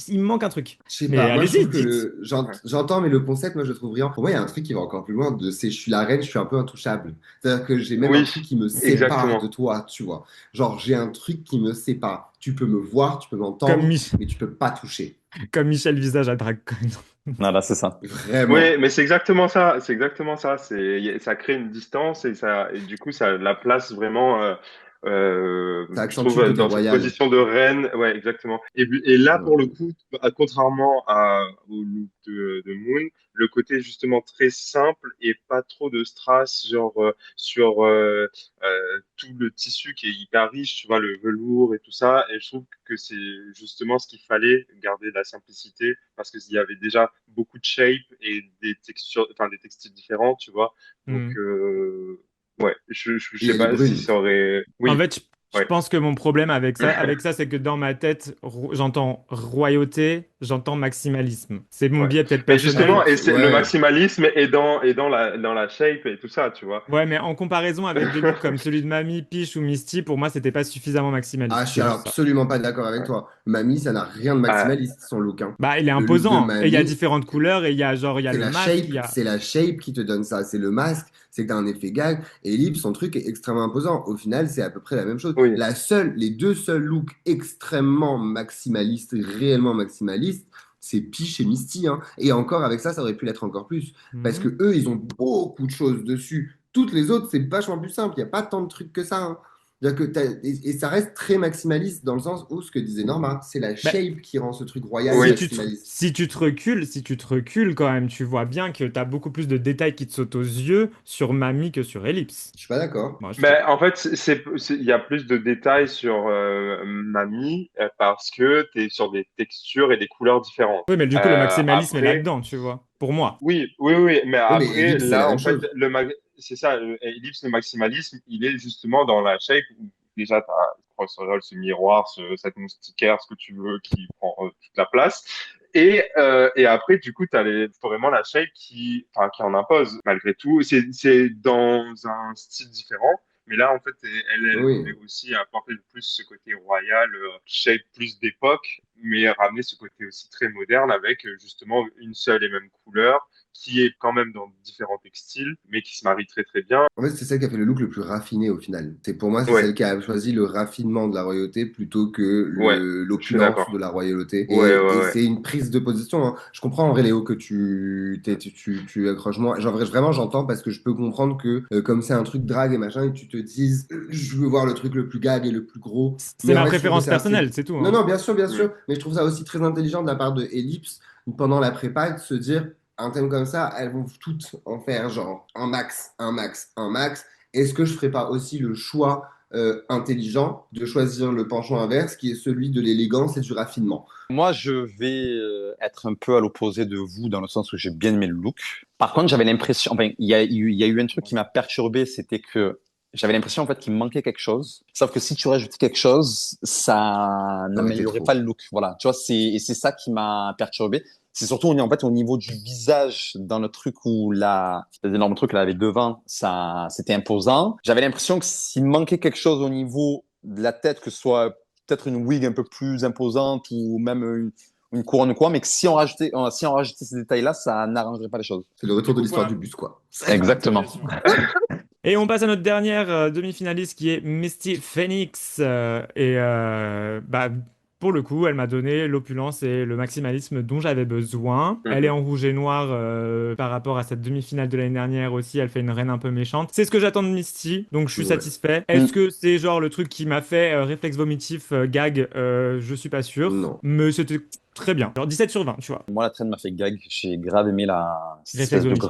il me manque un truc. Je sais Mais pas, moi je allez-y, trouve que dites. Ouais. j'entends, mais le concept, moi je le trouve brillant. Pour moi, il y a un truc qui va encore plus loin je suis la reine, je suis un peu intouchable. C'est-à-dire que j'ai même un Oui, truc qui me sépare de exactement. toi, tu vois. Genre, j'ai un truc qui me sépare. Tu peux me voir, tu peux Comme, m'entendre, mais tu peux pas toucher. Comme Michel Visage à Drag Con. Voilà, c'est ça. Vraiment. Oui, mais c'est exactement ça. C'est exactement ça. Ça crée une distance et du coup, ça la place vraiment, Ça je accentue trouve, le côté dans cette royal. position de reine. Ouais, exactement. Et là, pour le Euh, coup, contrairement au look de Moon, le côté justement très simple et pas trop de strass, genre sur tout le tissu qui est hyper riche, tu vois, le velours et tout ça. Et je trouve que c'est justement ce qu'il fallait, garder de la simplicité, parce qu'il y avait déjà beaucoup de shapes et des textures, enfin des textiles différents, tu vois. Donc, Hmm. ouais, je Et sais elle est pas si brune. ça aurait. En Oui, fait, je ouais. pense que mon problème avec ça, c'est que dans ma tête, j'entends royauté, j'entends maximalisme. C'est mon Ouais. biais peut-être Mais personnel. justement, le Ouais. maximalisme est dans la shape et tout ça, tu vois. Ouais, mais en comparaison avec des looks comme celui de Mamie, Peach ou Misty, pour moi, c'était pas suffisamment Ah, maximaliste. je suis C'est alors juste ça. absolument pas d'accord avec Ouais. toi. Mamie, ça n'a rien de Ah, maximaliste, son look, hein. Bah, il est Le look de imposant. Et il y a Mamie, différentes couleurs, et il y a genre, il y a le masque, il y a. c'est la shape qui te donne ça. C'est le masque, c'est que t'as un effet gag. Et Lip, son truc est extrêmement imposant. Au final, c'est à peu près la même chose. oui, Les deux seuls looks extrêmement maximalistes, réellement maximalistes, c'est Peach et Misty, hein. Et encore, avec ça aurait pu l'être encore plus. Parce que Mhm. eux, ils ont beaucoup de choses dessus. Toutes les autres, c'est vachement plus simple. Il n'y a pas tant de trucs que ça, hein. C'est-à-dire que et ça reste très maximaliste dans le sens où ce que disait Norma, c'est la Bah, shape qui rend ce truc royal et oui. maximaliste. si tu te recules quand même, tu vois bien que t'as beaucoup plus de détails qui te sautent aux yeux sur Mamie que sur Ellipse. Je suis pas d'accord. Moi, je trouve. Ben, en fait, il y a plus de détails sur Mamie parce que tu es sur des textures et des couleurs différentes. Oui, mais du coup, le maximalisme est Après, là-dedans, tu vois. Pour moi. oui, mais Oui, mais après, Ellipse, c'est la là, même en fait, chose. c'est ça, Ellipse, le maximalisme, il est justement dans la shape où déjà tu as ce miroir, cette moustiquaire, ce que tu veux, qui prend toute la place. Et après, du coup, tu as vraiment la shape qui en impose, malgré tout. C'est dans un style différent. Mais là, en fait, elle voulait Oui. aussi apporter plus ce côté royal, shape plus d'époque, mais ramener ce côté aussi très moderne avec justement une seule et même couleur qui est quand même dans différents textiles, mais qui se marie très très bien. En fait, c'est celle qui a fait le look le plus raffiné au final. C'est pour moi, c'est Ouais, celle qui a choisi le raffinement de la royauté plutôt que ouais, je suis l'opulence de d'accord. la royauté. Ouais, Et ouais, ouais. c'est une prise de position, hein. Je comprends en vrai, Léo, que tu accroches moins. Genre, vraiment, j'entends parce que je peux comprendre que comme c'est un truc drague et machin, et tu te dises, je veux voir le truc le plus gag et le plus gros. C'est Mais en ma fait, je trouve que préférence c'est un. personnelle, c'est tout, Non, hein. non, bien Mm. sûr. Mais je trouve ça aussi très intelligent de la part de Ellipse pendant la prépa de se dire. Un thème comme ça, elles vont toutes en faire genre un max. Est-ce que je ferais pas aussi le choix intelligent de choisir le penchant inverse qui est celui de l'élégance et du raffinement? Moi, je vais être un peu à l'opposé de vous dans le sens où j'ai bien aimé le look. Par contre, j'avais l'impression, enfin, il y a eu un truc qui m'a perturbé, c'était que j'avais l'impression en fait qu'il me manquait quelque chose. Sauf que si tu rajoutais quelque chose, ça Ça aurait été n'améliorait pas trop. le look. Voilà, tu vois, et c'est ça qui m'a perturbé. C'est surtout en fait au niveau du visage dans le truc où les énormes trucs là avec devant, ça c'était imposant. J'avais l'impression que s'il manquait quelque chose au niveau de la tête, que ce soit peut-être une wig un peu plus imposante ou même une couronne ou quoi, mais que si on rajoutait ces détails-là, ça n'arrangerait pas les choses. C'est le Du retour de coup, l'histoire quoi? du bus, quoi. Exactement. Et on passe à notre dernière demi-finaliste qui est Misty Phoenix. Bah, pour le coup, elle m'a donné l'opulence et le maximalisme dont j'avais besoin. Elle est Mhm. en rouge et noir par rapport à cette demi-finale de l'année dernière aussi. Elle fait une reine un peu méchante. C'est ce que j'attends de Misty, donc je suis Ouais. satisfait. Est-ce Mm. que c'est genre le truc qui m'a fait réflexe vomitif gag? Je suis pas sûr. Non. Mais c'était très bien. Genre 17 sur 20, tu vois. Moi, la traîne m'a fait gag. J'ai grave aimé cette Réflexe espèce de auditif.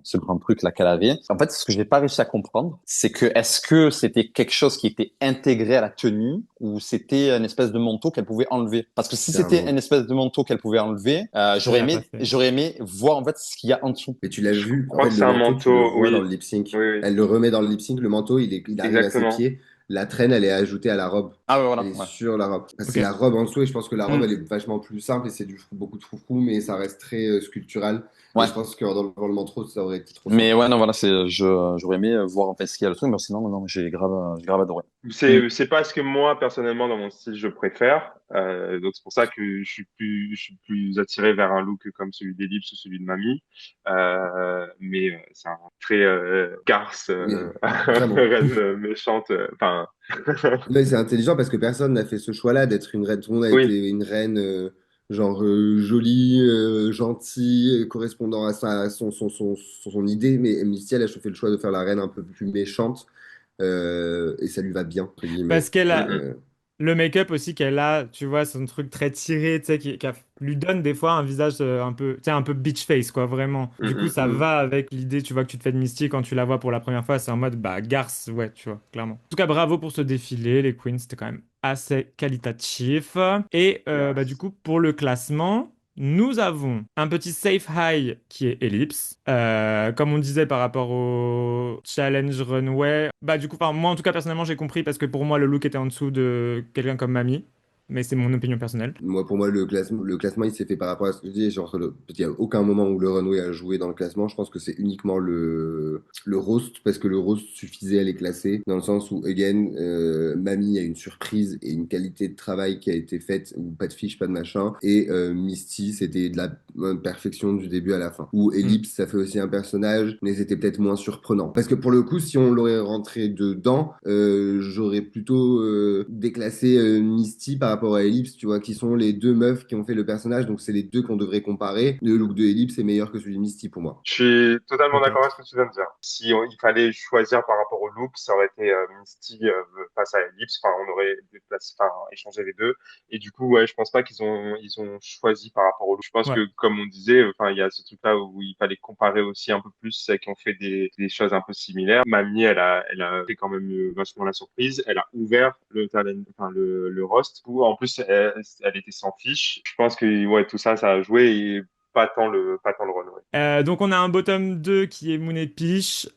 ce grand truc là qu'elle avait. En fait, ce que j'ai pas réussi à comprendre, c'est que est-ce que c'était quelque chose qui était intégré à la tenue ou c'était une espèce de manteau qu'elle pouvait enlever? Parce que si C'est un c'était monde. une espèce de manteau qu'elle pouvait enlever, Ça l'a pas fait. j'aurais aimé voir en fait ce qu'il y a en dessous. Mais tu l'as Je vu, en crois fait, que le c'est un manteau, tu le manteau, vois dans oui, le lip sync. oui, oui, Elle le remet dans le lip sync, le manteau, il arrive à ses exactement. pieds. La traîne, elle est ajoutée à la robe. Ah ouais, Elle voilà. est Ouais. sur la robe. Parce que c'est Ok. la robe en dessous, et je pense que la robe, Hmm. elle est vachement plus simple, et c'est beaucoup de froufrou, mais ça reste très sculptural. Et Ouais. je pense que dans le manteau, ça aurait été trop Mais simple. ouais, non, voilà, j'aurais aimé voir en fait ce qu'il y a le truc, mais sinon, non, j'ai grave adoré. Hmm. C'est pas ce que moi personnellement dans mon style je préfère, donc c'est pour ça que je suis plus attiré vers un look comme celui d'Ellipse ou celui de Mamie, mais c'est un très garce Mais vraiment. reine méchante, enfin Mais c'est intelligent parce que personne n'a fait ce choix-là d'être une reine. Tout le monde a oui. été une reine genre jolie, gentille, correspondant à son idée. Mais Misty, elle a fait le choix de faire la reine un peu plus méchante et ça lui va bien, entre Parce guillemets. qu'elle a Mm, le make-up aussi qu'elle a, tu vois, son truc très tiré, tu sais, lui donne des fois un visage un peu, tu sais, un peu beach face, quoi, vraiment. mm, Du coup, mm, ça Mm. va avec l'idée, tu vois, que tu te fais de Misty quand tu la vois pour la première fois, c'est en mode, bah, garce, ouais, tu vois, clairement. En tout cas, bravo pour ce défilé, les queens, c'était quand même assez qualitatif. Et bah, du yes. coup, pour le classement. Nous avons un petit safe high qui est Ellipse. Comme on disait par rapport au challenge runway, bah du coup, enfin, moi en tout cas personnellement j'ai compris parce que pour moi le look était en dessous de quelqu'un comme Mamie, mais c'est mon opinion personnelle. Moi, pour moi, le classement, il s'est fait par rapport à ce que je dis. Genre, il n'y a aucun moment où le runway a joué dans le classement. Je pense que c'est uniquement le roast, parce que le roast suffisait à les classer, dans le sens où, again, Mamie a une surprise et une qualité de travail qui a été faite, où pas de fiche, pas de machin. Et Misty, c'était de la perfection du début à la fin. Ou Hmm. Ellipse, ça fait aussi un personnage, mais c'était peut-être moins surprenant. Parce que pour le coup, si on l'aurait rentré dedans, j'aurais plutôt déclassé Misty par rapport à Ellipse, tu vois, qui sont les deux meufs qui ont fait le personnage, donc c'est les deux qu'on devrait comparer. Le look de Ellipse est meilleur que celui de Misty pour moi. Je suis totalement d'accord avec Peut-être. ce que tu viens de dire. Si il fallait choisir par rapport au look, ça aurait été Misty face à Ellipse. Enfin, on aurait échangé les deux. Et du coup, ouais, je pense pas ils ont choisi par rapport au look. Je pense Ouais. que, comme on disait, enfin, il y a ce truc-là où il fallait comparer aussi un peu plus celles qui ont fait des choses un peu similaires. Mamie, elle a fait quand même vachement la surprise. Elle a ouvert le talent, enfin, le roast. Où, en plus, elle était sans fiche. Je pense que, ouais, tout ça, ça a joué et pas tant le runway. Donc on a un bottom 2 qui est Moon et Peach,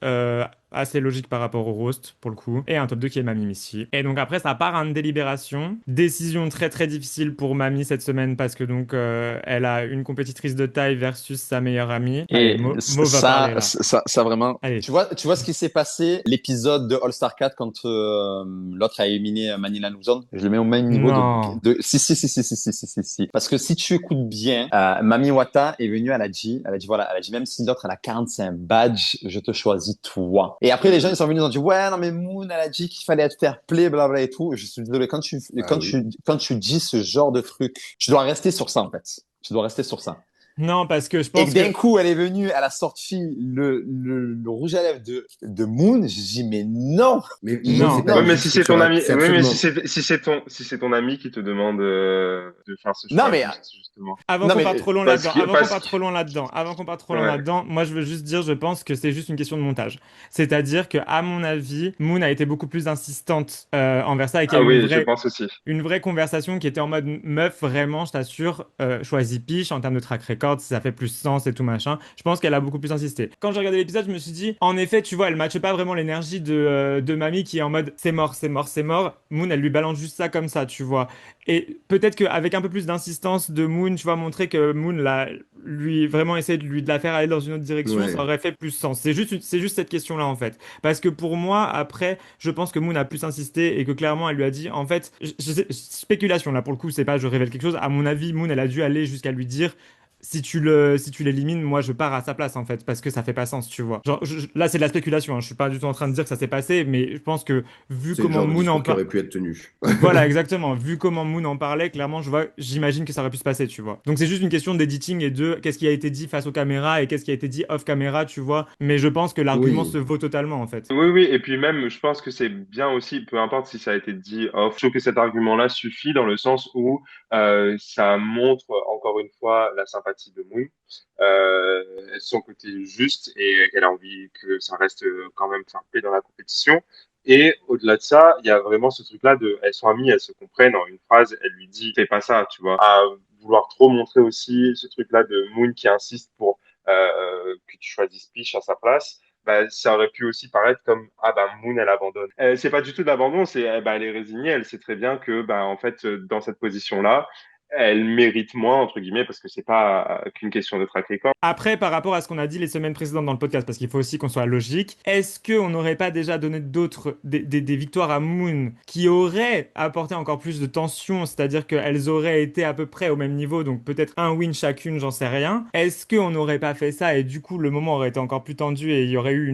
assez logique par rapport au roast pour le coup, et un top 2 qui est Mamie Missy. Et donc après ça part à une délibération, décision très très difficile pour Mamie cette semaine parce que donc elle a une compétitrice de taille versus sa meilleure amie. Allez, Et Mo va parler là. ça vraiment. Allez. Tu vois ce qui s'est passé l'épisode de All Star 4 quand l'autre a éliminé Manila Luzon. Je le mets au même niveau Non. si. Parce que si tu écoutes bien, Mami Wata est venue, elle a dit voilà, elle a dit même si l'autre elle a 45 badges, je te choisis toi. Et après les gens ils sont venus ils ont dit ouais non mais Moon elle a dit qu'il fallait être fair play blabla et tout. Je suis désolé Ah oui. quand tu dis ce genre de truc, tu dois rester sur ça en fait. Tu dois rester sur ça. Non, parce que je Et que pense d'un que... coup, elle est venue, elle a sorti le rouge à lèvres de Moon. J'ai dit, mais non, Mais Mo, c'est Non. pas Oui, une mais si c'est ton ami, c'est oui, mais absolument. si c'est ton ami qui te demande de faire ce non, choix, mais, justement. Avant non, qu'on parte mais, trop loin là-dedans, Ouais. moi je veux juste dire, je pense que c'est juste une question de montage. C'est-à-dire que, à mon avis, Moon a été beaucoup plus insistante envers ça et qu'il y Ah a eu oui, je pense aussi. une vraie conversation qui était en mode meuf, vraiment, je t'assure, choisis Piche en termes de track record, si ça fait plus sens et tout machin. Je pense qu'elle a beaucoup plus insisté. Quand j'ai regardé l'épisode, je me suis dit, en effet, tu vois, elle matche pas vraiment l'énergie de Mamie qui est en mode c'est mort, c'est mort, c'est mort. Moon, elle lui balance juste ça comme ça, tu vois. Et peut-être qu'avec un peu plus d'insistance de Moon, tu vois, montrer que Moon l'a lui vraiment essayer de la faire aller dans une autre direction, ça Ouais. aurait fait plus sens. C'est juste cette question-là en fait. Parce que pour moi, après, je pense que Moon a plus insisté et que clairement elle lui a dit, en fait, spéculation là pour le coup, c'est pas je révèle quelque chose. À mon avis, Moon elle a dû aller jusqu'à lui dire si tu l'élimines, moi je pars à sa place en fait, parce que ça fait pas sens, tu vois. Genre, là c'est de la spéculation, hein, je suis pas du tout en train de dire que ça s'est passé, mais je pense que vu C'est le comment genre de Moon en discours qui parle. aurait pu être tenu. Voilà, exactement. Vu comment Moon en parlait, clairement, j'imagine que ça aurait pu se passer, tu vois. Donc c'est juste une question d'editing et de qu'est-ce qui a été dit face aux caméras et qu'est-ce qui a été dit off caméra, tu vois. Mais je pense que l'argument se Oui. vaut totalement, en fait. Oui, oui, et puis même, je pense que c'est bien aussi, peu importe si ça a été dit off, je trouve que cet argument-là suffit dans le sens où ça montre encore une fois la sympathie de Moon, son côté juste et qu'elle a envie que ça reste quand même fair play dans la compétition. Et au-delà de ça, il y a vraiment ce truc-là de, elles sont amies, elles se comprennent. En une phrase, elle lui dit, fais pas ça, tu vois. À vouloir trop montrer aussi ce truc-là de Moon qui insiste pour que tu choisisses Peach à sa place, bah, ça aurait pu aussi paraître comme ah bah Moon elle abandonne. C'est pas du tout de l'abandon, c'est bah, elle est résignée, elle sait très bien que bah en fait dans cette position-là, elle mérite moins entre guillemets parce que c'est pas qu'une question de track record. Après, par rapport à ce qu'on a dit les semaines précédentes dans le podcast, parce qu'il faut aussi qu'on soit logique, est-ce qu'on n'aurait pas déjà donné des victoires à Moon qui auraient apporté encore plus de tension, c'est-à-dire qu'elles auraient été à peu près au même niveau, donc peut-être un win chacune, j'en sais rien. Est-ce qu'on n'aurait pas fait ça et du coup le moment aurait été encore plus tendu et il y aurait eu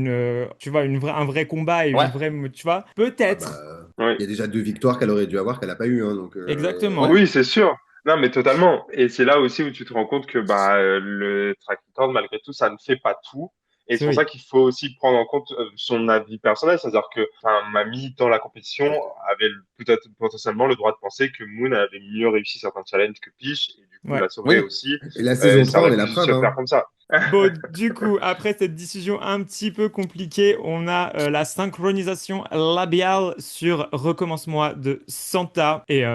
tu vois, un vrai combat et Ouais. tu vois, Ah peut-être. bah, Oui, il y a déjà 2 victoires qu'elle aurait dû avoir qu'elle n'a pas eu. Hein, donc, Ouais. Exactement. oui, c'est sûr. Non, mais totalement. Et c'est là aussi où tu te rends compte que bah le track record malgré tout ça ne fait pas tout. Et c'est C'est pour ça oui. qu'il faut aussi prendre en compte son avis personnel, c'est-à-dire que enfin, Mamie dans la compétition avait peut-être potentiellement le droit de penser que Moon avait mieux réussi certains challenges que Peach et du coup Ouais. la sauverait Oui. aussi. Et la saison Ça 3 on aurait est la pu preuve. se faire Hein. comme ça. Bon, du coup, après cette décision un petit peu compliquée, on a la synchronisation labiale sur Recommence-moi de Santa. Et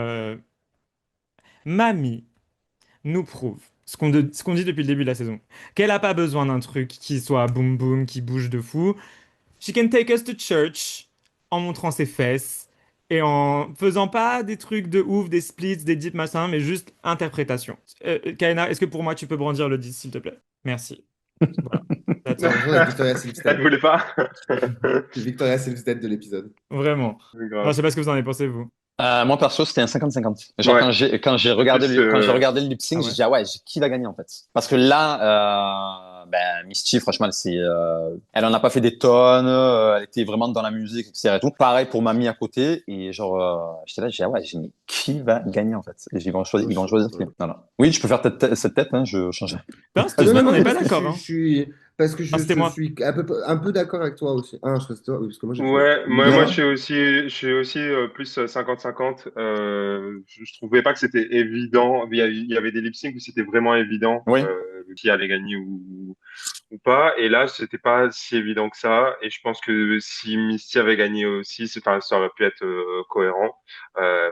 Mamie nous prouve ce qu'on dit depuis le début de la saison, qu'elle a pas besoin d'un truc qui soit boum boum, qui bouge de fou. She can take us to church en montrant ses fesses et en faisant pas des trucs de ouf, des splits, des dips, machin, mais juste interprétation. Kaina, est-ce que pour moi tu peux brandir le 10 s'il te plaît? Merci. Voilà. That's all. Franchement, c'est Victoria Elle Silvstedt. voulait pas. C'est Victoria Silvstedt de l'épisode. Vraiment. C'est Non, je grave. sais pas ce que vous en avez pensé, vous. Moi perso, c'était un 50-50. Genre Ouais. quand j'ai Je suis regardé plus. le lip Ah sync, j'ai ouais? dit ah ouais, qui va gagner en fait? Parce que là, ben Misty, franchement, elle en a pas fait des tonnes, elle était vraiment dans la musique, etc. et tout. Pareil pour Mamie à côté et genre j'étais là, j'ai dit ah ouais, j'ai dit, mais qui va gagner en fait? Et Moi, ils vont choisir qui. Voilà. Oui, je peux faire cette tête, hein, je change. Non, Ah cette non, non, semaine, on non, n'est mais pas parce que d'accord, hein. parce que Ah, c'était je moi. suis un peu d'accord avec toi aussi. Ah, je reste toi, oui, parce que moi j'ai fait Ouais, moi non. je suis aussi plus 50-50. Je trouvais pas que c'était évident. Il y avait des lip syncs où c'était vraiment évident Oui. qui allait gagner ou pas. Et là, c'était pas si évident que ça. Et je pense que si Misty avait gagné aussi, enfin, ça aurait pu être cohérent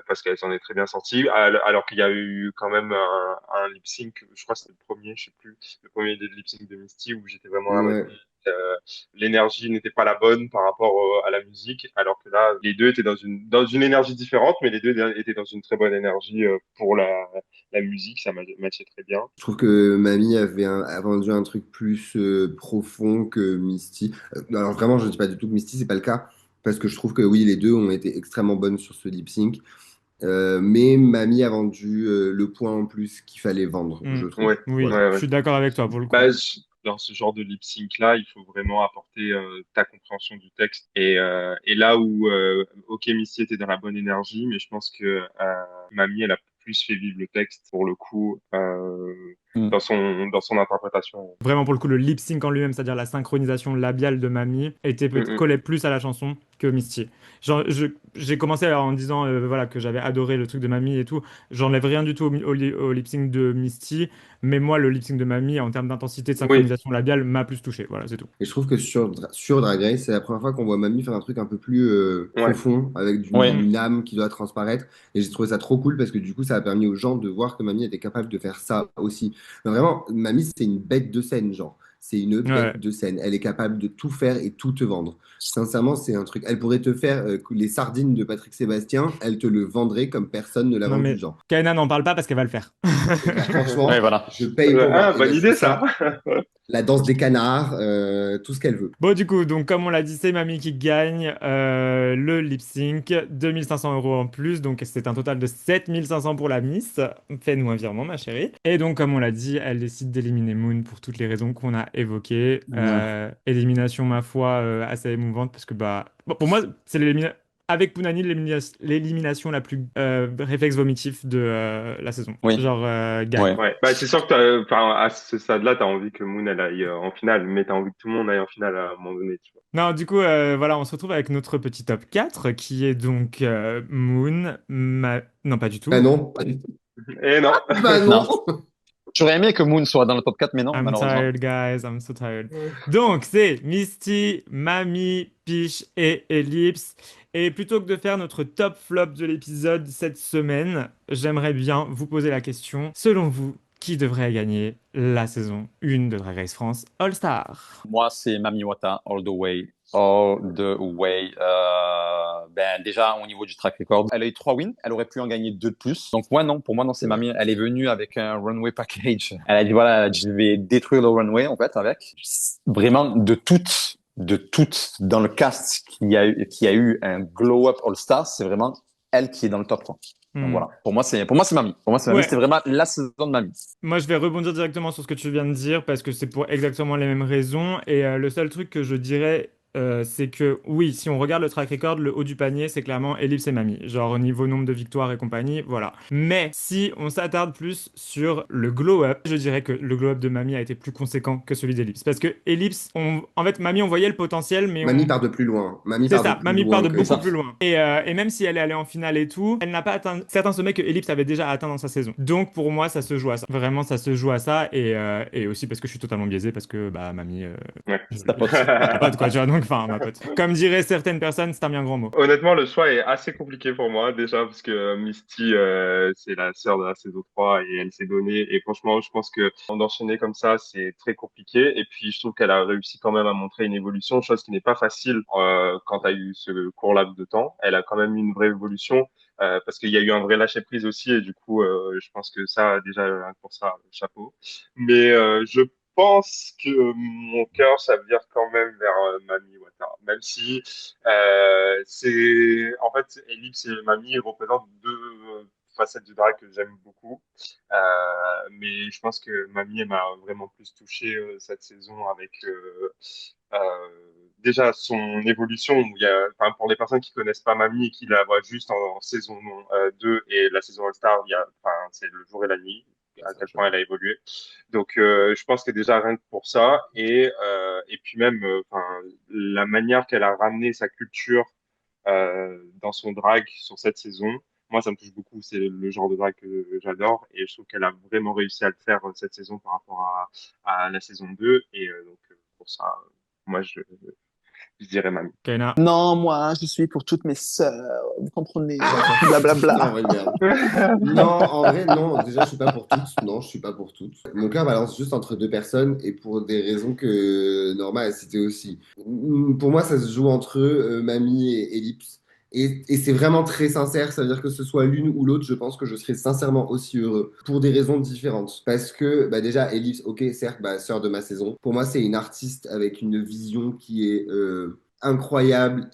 parce qu'elle s'en est très bien sortie. Alors qu'il y a eu quand même un lip sync, je crois que c'était le premier, je sais plus, le premier lip sync de Misty où j'étais vraiment en mode Ouais. euh, l'énergie n'était pas la bonne par rapport à la musique, alors que là, les deux étaient dans une énergie différente, mais les deux étaient dans une très bonne énergie pour la musique, ça matchait très bien. Je trouve que Mamie a vendu un truc plus profond que Misty. Alors vraiment, je ne dis pas du tout que Misty, c'est pas le cas, parce que je trouve que oui, les deux ont été extrêmement bonnes sur ce lip sync. Mais Mamie a vendu le point en plus qu'il fallait vendre, Hmm. je trouve. Ouais, Oui, Voilà. ouais, je ouais. suis d'accord avec toi pour le coup. Bah, dans ce genre de lip sync là, il faut vraiment apporter ta compréhension du texte. Et là où, ok, Missy était dans la bonne énergie, mais je pense que Mamie, elle a plus fait vivre le texte pour le coup Mm. dans son interprétation. Vraiment pour le coup, le lip sync en lui-même, c'est-à-dire la synchronisation labiale de Mamie, Mm, collait plus à la chanson que Misty. Genre, j'ai commencé en disant voilà, que j'avais adoré le truc de Mamie et tout. J'enlève rien du tout au lip sync de Misty, mais moi, le lip sync de Mamie, en termes d'intensité de oui, synchronisation labiale, m'a plus touché. Voilà, c'est tout. Et je trouve que sur Drag Race, c'est la première fois qu'on voit Mamie faire un truc un peu plus ouais. profond, avec Ouais. Hmm. une âme qui doit transparaître. Et j'ai trouvé ça trop cool parce que du coup, ça a permis aux gens de voir que Mamie était capable de faire ça aussi. Mais vraiment, Mamie, c'est une bête de scène, genre. c'est une Ouais. bête de scène. Elle est capable de tout faire et tout te vendre. Sincèrement, c'est un truc. Elle pourrait te faire les sardines de Patrick Sébastien, elle te le vendrait comme personne ne l'a Non, vendu, mais genre. Kaina n'en parle pas parce qu'elle va le faire. Bah, Ouais, franchement, voilà. je paye pour Ah, voir. Et bonne ben, c'est idée ça. ça, la danse des canards, tout ce qu'elle veut. Bon, du coup, donc comme on l'a dit, c'est Mamie qui gagne le lip sync, 2 500 € en plus, donc c'est un total de 7 500 pour la Miss. Fais-nous un virement, ma chérie. Et donc, comme on l'a dit, elle décide d'éliminer Moon pour toutes les raisons qu'on a évoquées. Ouais. Élimination, ma foi, assez émouvante parce que, bah, bon, pour moi, c'est l'élimination. Avec Punani, l'élimination la plus réflexe vomitif de la saison. Oui, Genre, gag. ouais. Ouais, bah c'est sûr que enfin, à ce stade-là, t'as envie que Moon elle aille en finale, mais t'as envie que tout le monde aille en finale à un moment donné, tu vois. Non, du coup, voilà, on se retrouve avec notre petit top 4 qui est donc Moon, non, pas du Bah tout. non, Et non. bah Non. non. J'aurais aimé que Moon soit dans le top 4, mais non, I'm malheureusement. tired, guys, I'm so tired. Donc, c'est Misty, Mamie, Peach et Ellipse. Et plutôt que de faire notre top flop de l'épisode cette semaine, j'aimerais bien vous poser la question, selon vous, qui devrait gagner la saison 1 de Drag Race France All Star? Moi, c'est Mami Wata, all the way. All the way. Ben, déjà, au niveau du track record, elle a eu 3 wins. Elle aurait pu en gagner 2 de plus. Donc, moi, non. Pour moi, non, c'est Mami. Elle est venue avec un runway package. Elle a dit, voilà, je vais détruire le runway, en fait, avec. Vraiment, de toutes dans le cast qui a eu un glow-up All-Star, c'est vraiment elle qui est dans le top 3. Donc, Hmm. voilà. Pour moi, c'est Mami. Pour moi, c'est Mami. Ouais, C'était vraiment la saison de Mami. moi, je vais rebondir directement sur ce que tu viens de dire parce que c'est pour exactement les mêmes raisons. Et le seul truc que je dirais, c'est que oui, si on regarde le track record, le haut du panier, c'est clairement Ellipse et Mamie. Genre au niveau nombre de victoires et compagnie, voilà. Mais si on s'attarde plus sur le glow-up, je dirais que le glow-up de Mamie a été plus conséquent que celui d'Ellipse. Parce que Ellipse, en fait, Mamie, on voyait le potentiel, mais Mamie on, part de plus loin. Mamie c'est part de ça, plus Mamie part loin de que C'est beaucoup ça. plus Elise. loin. Et même si elle est allée en finale et tout, elle n'a pas atteint certains sommets que Ellipse avait déjà atteint dans sa saison. Donc pour moi, ça se joue à ça. Vraiment, ça se joue à ça. Et aussi parce que je suis totalement biaisé, parce que bah, Mamie, Ouais. C'est ta pote. ma pote, quoi, tu vois, donc, enfin, ma pote. Comme diraient certaines personnes, c'est un bien grand mot. Honnêtement, le choix est assez compliqué pour moi déjà parce que Misty, c'est la sœur de la saison 3 et elle s'est donnée. Et franchement, je pense que d'enchaîner comme ça, c'est très compliqué. Et puis, je trouve qu'elle a réussi quand même à montrer une évolution, chose qui n'est pas facile quand tu as eu ce court laps de temps. Elle a quand même eu une vraie évolution parce qu'il y a eu un vrai lâcher prise aussi. Et du coup, je pense que ça, déjà, rien que pour ça, chapeau. Mais je pense que mon cœur, ça vire quand même vers Mami Wata, même si c'est en fait Ellipse et Mamie représentent deux facettes du drag que j'aime beaucoup. Mais je pense que Mamie elle m'a vraiment plus touché cette saison avec déjà son évolution. Où il y a, enfin, pour les personnes qui connaissent pas Mamie et qui la voient juste en saison 2 et la saison All-Star, il y a, enfin, c'est le jour et la nuit à C'est un quel choc. point elle a évolué. Donc, je pense que déjà rien que pour ça, et puis même, enfin, la manière qu'elle a ramené sa culture dans son drag sur cette saison, moi, ça me touche beaucoup. C'est le genre de drag que j'adore, et je trouve qu'elle a vraiment réussi à le faire cette saison par rapport à la saison 2. Et donc, pour ça, moi, je dirais Mamie. Kaina. Non, moi, je suis pour toutes mes sœurs. Vous comprenez? Ah, non, Blablabla. ouais, merde. Non, en vrai, non. Déjà, je suis pas pour toutes. Non, je suis pas pour toutes. Mon cœur balance juste entre deux personnes et pour des raisons que Norma a citées aussi. Pour moi, ça se joue entre Mamie et Ellipse. Et c'est vraiment très sincère. Ça veut dire que ce soit l'une ou l'autre, je pense que je serais sincèrement aussi heureux pour des raisons différentes. Parce que, bah, déjà, Ellipse, ok, certes, bah, sœur de ma saison. Pour moi, c'est une artiste avec une vision qui est incroyable,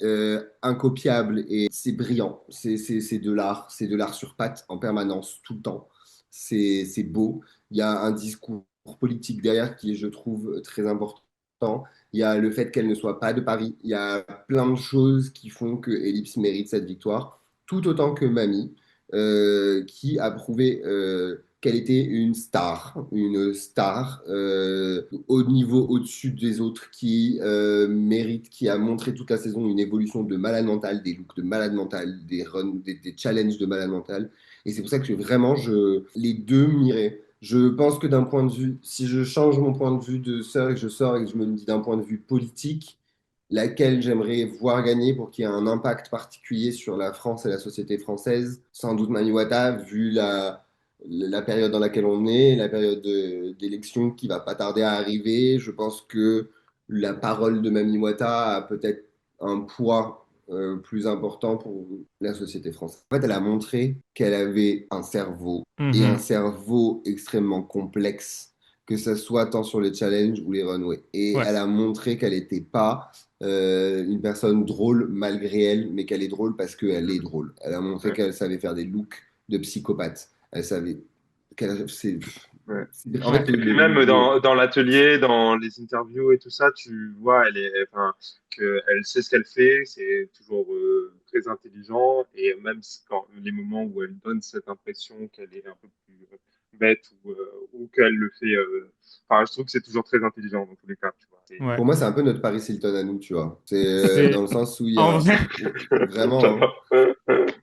incopiable et c'est brillant. C'est de l'art sur pattes en permanence, tout le temps. C'est beau. Il y a un discours politique derrière qui est, je trouve, très important. Il y a le fait qu'elle ne soit pas de Paris. Il y a plein de choses qui font que Ellipse mérite cette victoire, tout autant que Mamie, qui a prouvé qu'elle était une star au niveau au-dessus des autres, qui mérite, qui a montré toute la saison une évolution de malade mental, des looks de malade mental, des runs, des challenges de malade mental. Et c'est pour ça que vraiment, les deux m'iraient. Je pense que d'un point de vue, si je change mon point de vue de sœur et que je sors et que je me dis d'un point de vue politique, laquelle j'aimerais voir gagner pour qu'il y ait un impact particulier sur la France et la société française, sans doute Mami Wata, vu la période dans laquelle on est, la période d'élection qui va pas tarder à arriver. Je pense que la parole de Mami Wata a peut-être un poids plus important pour la société française. En fait, elle a montré qu'elle avait un cerveau et un Mhm. cerveau extrêmement complexe, que ce soit tant sur les challenges ou les runways. Et Ouais, elle a montré qu'elle n'était pas une personne drôle malgré elle, mais qu'elle est drôle parce qu'elle est drôle. Elle a montré Ouais. qu'elle savait faire des looks de psychopathe. Elle savait qu'elle, Ouais. en ouais, fait, Et puis même dans l'atelier, dans les interviews et tout ça, tu vois, enfin, que elle sait ce qu'elle fait, c'est toujours très intelligent et même quand les moments où elle donne cette impression qu'elle est un peu plus bête ou qu'elle le fait, enfin, je trouve que c'est toujours très intelligent dans tous les cas, tu vois. ouais. pour moi, c'est un peu notre Paris Hilton à nous, tu vois. C'est dans C'est le sens où il y en a vrai. vraiment, hein. J'adore.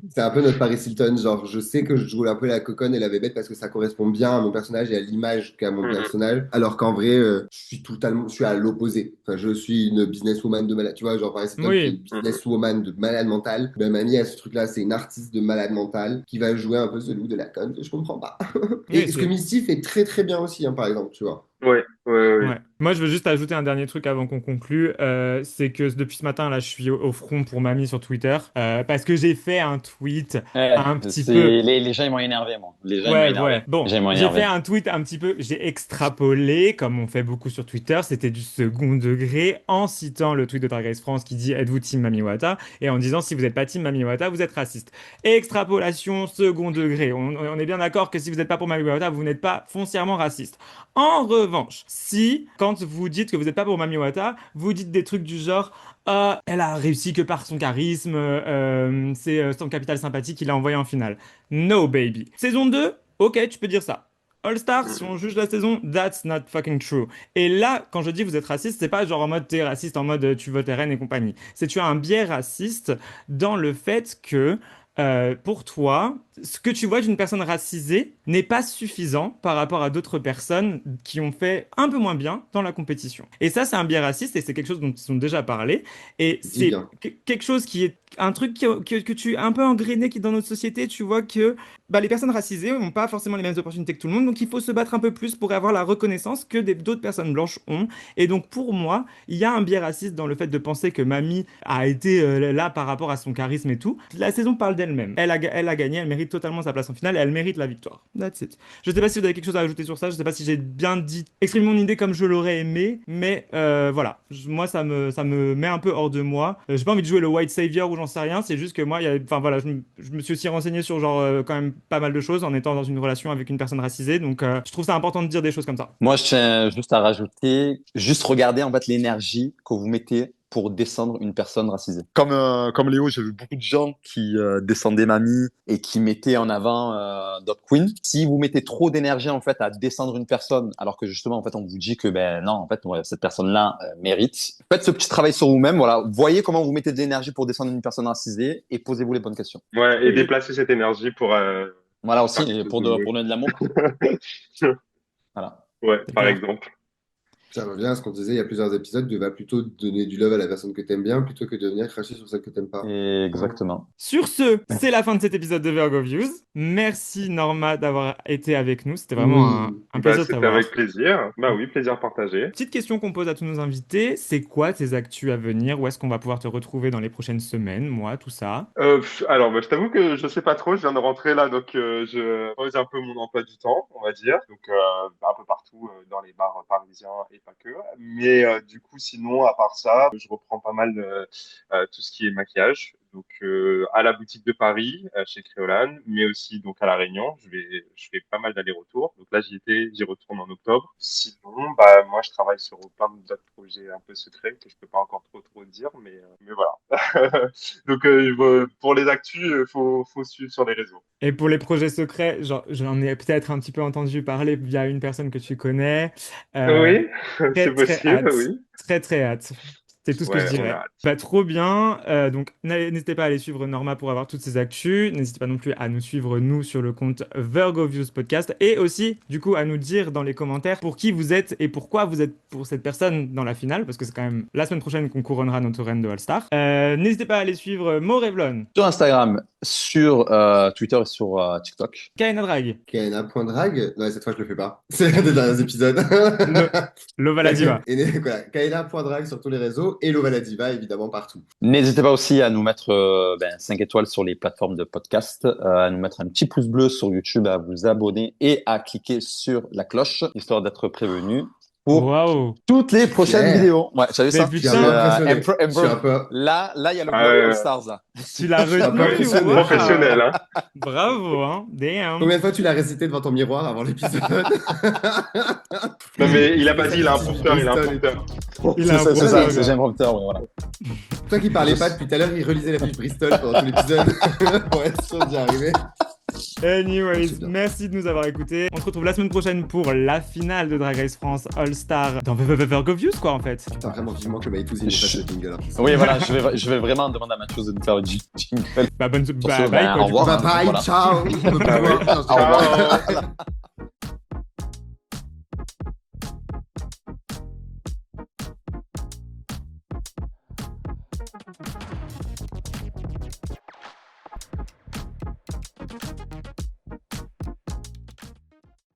C'est un peu notre Paris Hilton, genre je sais que je joue un peu la coconne et la bébête parce que ça correspond bien à mon personnage et à l'image qu'a mon Mhm. personnage, alors qu'en vrai, je suis à l'opposé. Enfin, je suis une businesswoman de malade, tu vois, genre Paris Hilton qui est Oui, une Mhm. businesswoman de malade mental. Ben, Mamie a ce truc-là, c'est une artiste de malade mental qui va jouer un peu ce loup de la conne que je comprends pas. oui, Et ce que c'est. Misty fait très très bien aussi, hein, par exemple, tu vois. Ouais, ouais, ouais. Ouais. Moi, je veux juste ajouter un dernier truc avant qu'on conclue. C'est que depuis ce matin, là, je suis au front pour Mamie sur Twitter. Parce que j'ai fait un tweet Ouais, un petit peu. les gens, ils m'ont énervé, moi. Les gens, ils m'ont Ouais, énervé. ouais. Bon, Les gens, ils m'ont j'ai fait énervé. un tweet un petit peu, j'ai extrapolé, comme on fait beaucoup sur Twitter, c'était du second degré, en citant le tweet de Drag Race France qui dit êtes-vous Team Mami Wata? Et en disant si vous n'êtes pas Team Mami Wata, vous êtes raciste. Extrapolation second degré. On est bien d'accord que si vous n'êtes pas pour Mami Wata, vous n'êtes pas foncièrement raciste. En revanche, si, quand vous dites que vous n'êtes pas pour Mami Wata, vous dites des trucs du genre ah, elle a réussi que par son charisme, c'est son capital sympathique qu'il a envoyé en finale. No, baby. Saison 2, ok, tu peux dire ça. All Star, si Mhm. on juge la saison, that's not fucking true. Et là, quand je dis vous êtes raciste, c'est pas genre en mode t'es raciste, en mode tu votes RN et compagnie. C'est tu as un biais raciste dans le fait que pour toi, ce que tu vois d'une personne racisée n'est pas suffisant par rapport à d'autres personnes qui ont fait un peu moins bien dans la compétition. Et ça, c'est un biais raciste et c'est quelque chose dont ils ont déjà parlé. Et Dis c'est bien. quelque chose qui est un truc que tu as un peu engrainé qui est dans notre société. Tu vois que bah, les personnes racisées n'ont pas forcément les mêmes opportunités que tout le monde, donc il faut se battre un peu plus pour avoir la reconnaissance que d'autres personnes blanches ont. Et donc pour moi, il y a un biais raciste dans le fait de penser que Mamie a été là par rapport à son charisme et tout. La saison parle d'elle-même. Elle a gagné, elle mérite totalement sa place en finale et elle mérite la victoire. That's it. Je sais pas si vous avez quelque chose à ajouter sur ça, je sais pas si j'ai bien dit, exprimé mon idée comme je l'aurais aimé, mais voilà. Moi, ça me met un peu hors de moi. J'ai pas envie de jouer le white savior ou j'en sais rien, c'est juste que moi, enfin voilà, je me suis aussi renseigné sur genre quand même pas mal de choses en étant dans une relation avec une personne racisée, donc je trouve ça important de dire des choses comme ça. Moi, je tiens juste à rajouter, juste regarder en fait l'énergie que vous mettez pour descendre une personne racisée. Comme Léo, j'ai vu beaucoup de gens qui descendaient Mamie et qui mettaient en avant d'autres queens. Si vous mettez trop d'énergie en fait à descendre une personne, alors que justement en fait on vous dit que ben non, en fait ouais, cette personne-là mérite. Faites ce petit travail sur vous-même. Voilà, voyez comment vous mettez de l'énergie pour descendre une personne racisée et posez-vous les bonnes questions. Ouais, et Oui. déplacer cette énergie pour Voilà aussi faire quelque et chose de pour mieux. donner de l'amour. Voilà. Ouais, C'est par clair. exemple. Ça revient à ce qu'on disait il y a plusieurs épisodes, de va plutôt donner du love à la personne que t'aimes bien plutôt que de venir cracher sur celle que t'aimes pas. Voilà. Exactement. Sur ce, c'est la fin de cet épisode de Virgo Views. Merci Norma d'avoir été avec nous. C'était vraiment Oui. un Bah, plaisir de c'était avec t'avoir. plaisir. Bah oui, plaisir partagé. Petite question qu'on pose à tous nos invités, c'est quoi tes actus à venir? Où est-ce qu'on va pouvoir te retrouver dans les prochaines semaines, moi, tout ça? Alors, bah, je t'avoue que je sais pas trop. Je viens de rentrer là, donc je pose un peu mon emploi du temps, on va dire. Donc, un peu partout dans les bars parisiens et pas que. Mais du coup, sinon, à part ça, je reprends pas mal tout ce qui est maquillage. Donc, à la boutique de Paris, chez Créolan, mais aussi donc à La Réunion. Je fais pas mal d'allers-retours. Donc là, j'y retourne en octobre. Sinon, bah moi, je travaille sur plein d'autres projets un peu secrets que je peux pas encore trop dire, mais voilà. Donc, pour les actus, faut suivre sur les réseaux. Et pour les projets secrets, j'en ai peut-être un petit peu entendu parler via une personne que tu connais. Euh, Oui, très, c'est très possible, hâte. oui. Très, très hâte. C'est tout ce que Ouais, je on dirais. a hâte. Bah, trop bien. Donc, n'hésitez pas à aller suivre Norma pour avoir toutes ses actus. N'hésitez pas non plus à nous suivre, nous, sur le compte Virgo Views Podcast. Et aussi, du coup, à nous dire dans les commentaires pour qui vous êtes et pourquoi vous êtes pour cette personne dans la finale. Parce que c'est quand même la semaine prochaine qu'on couronnera notre reine de All-Star. N'hésitez pas à aller suivre Mo Revlon, Sur Instagram, sur Twitter et sur TikTok. Kaina Drag, Kaina.drag. Non, cette fois, je le fais pas. C'est l'un des derniers épisodes. Lova la Diva. Et voilà, Kaina.drag sur tous les réseaux et Lova la Diva, évidemment, partout. N'hésitez pas aussi à nous mettre 5 étoiles sur les plateformes de podcast, à nous mettre un petit pouce bleu sur YouTube, à vous abonner et à cliquer sur la cloche, histoire d'être prévenu pour Waouh! toutes les prochaines Yeah. vidéos. Ouais, j'avais Mais ça. putain, Je suis un peu impressionné. Impro- Je suis un peu... Là, il y a le Ah Global ouais. All Stars, là. Tu l'as suis un peu retenu, impressionné. waouh. Professionnel, hein. Bravo, hein. Damn. Combien de fois tu l'as récité devant ton miroir avant l'épisode? Non, mais il a pas dit, il a un prompteur, il a un prompteur. Il a un C'est prompteur, ça, le c'est gars. j'ai un prompteur, ouais, voilà. Toi qui parlais pas depuis tout à l'heure, il relisait la fiche Bristol pendant tout l'épisode pour être sûr d'y arriver. Anyways, C'est bien. merci de nous avoir écoutés. On se retrouve la semaine prochaine pour la finale de Drag Race France All-Star dans Virgo Views, quoi, en fait. Putain, vraiment vivement que Maïtouz il nous fasse le jingle. Hein. Oui, voilà, je vais vraiment demander à Mathieu de nous faire le jingle. Bah, bonne. Pour Bah, ce, bye, ben, quoi, au du coup. revoir. Bye bye, Voilà. ciao. On peut plus voir. Au revoir.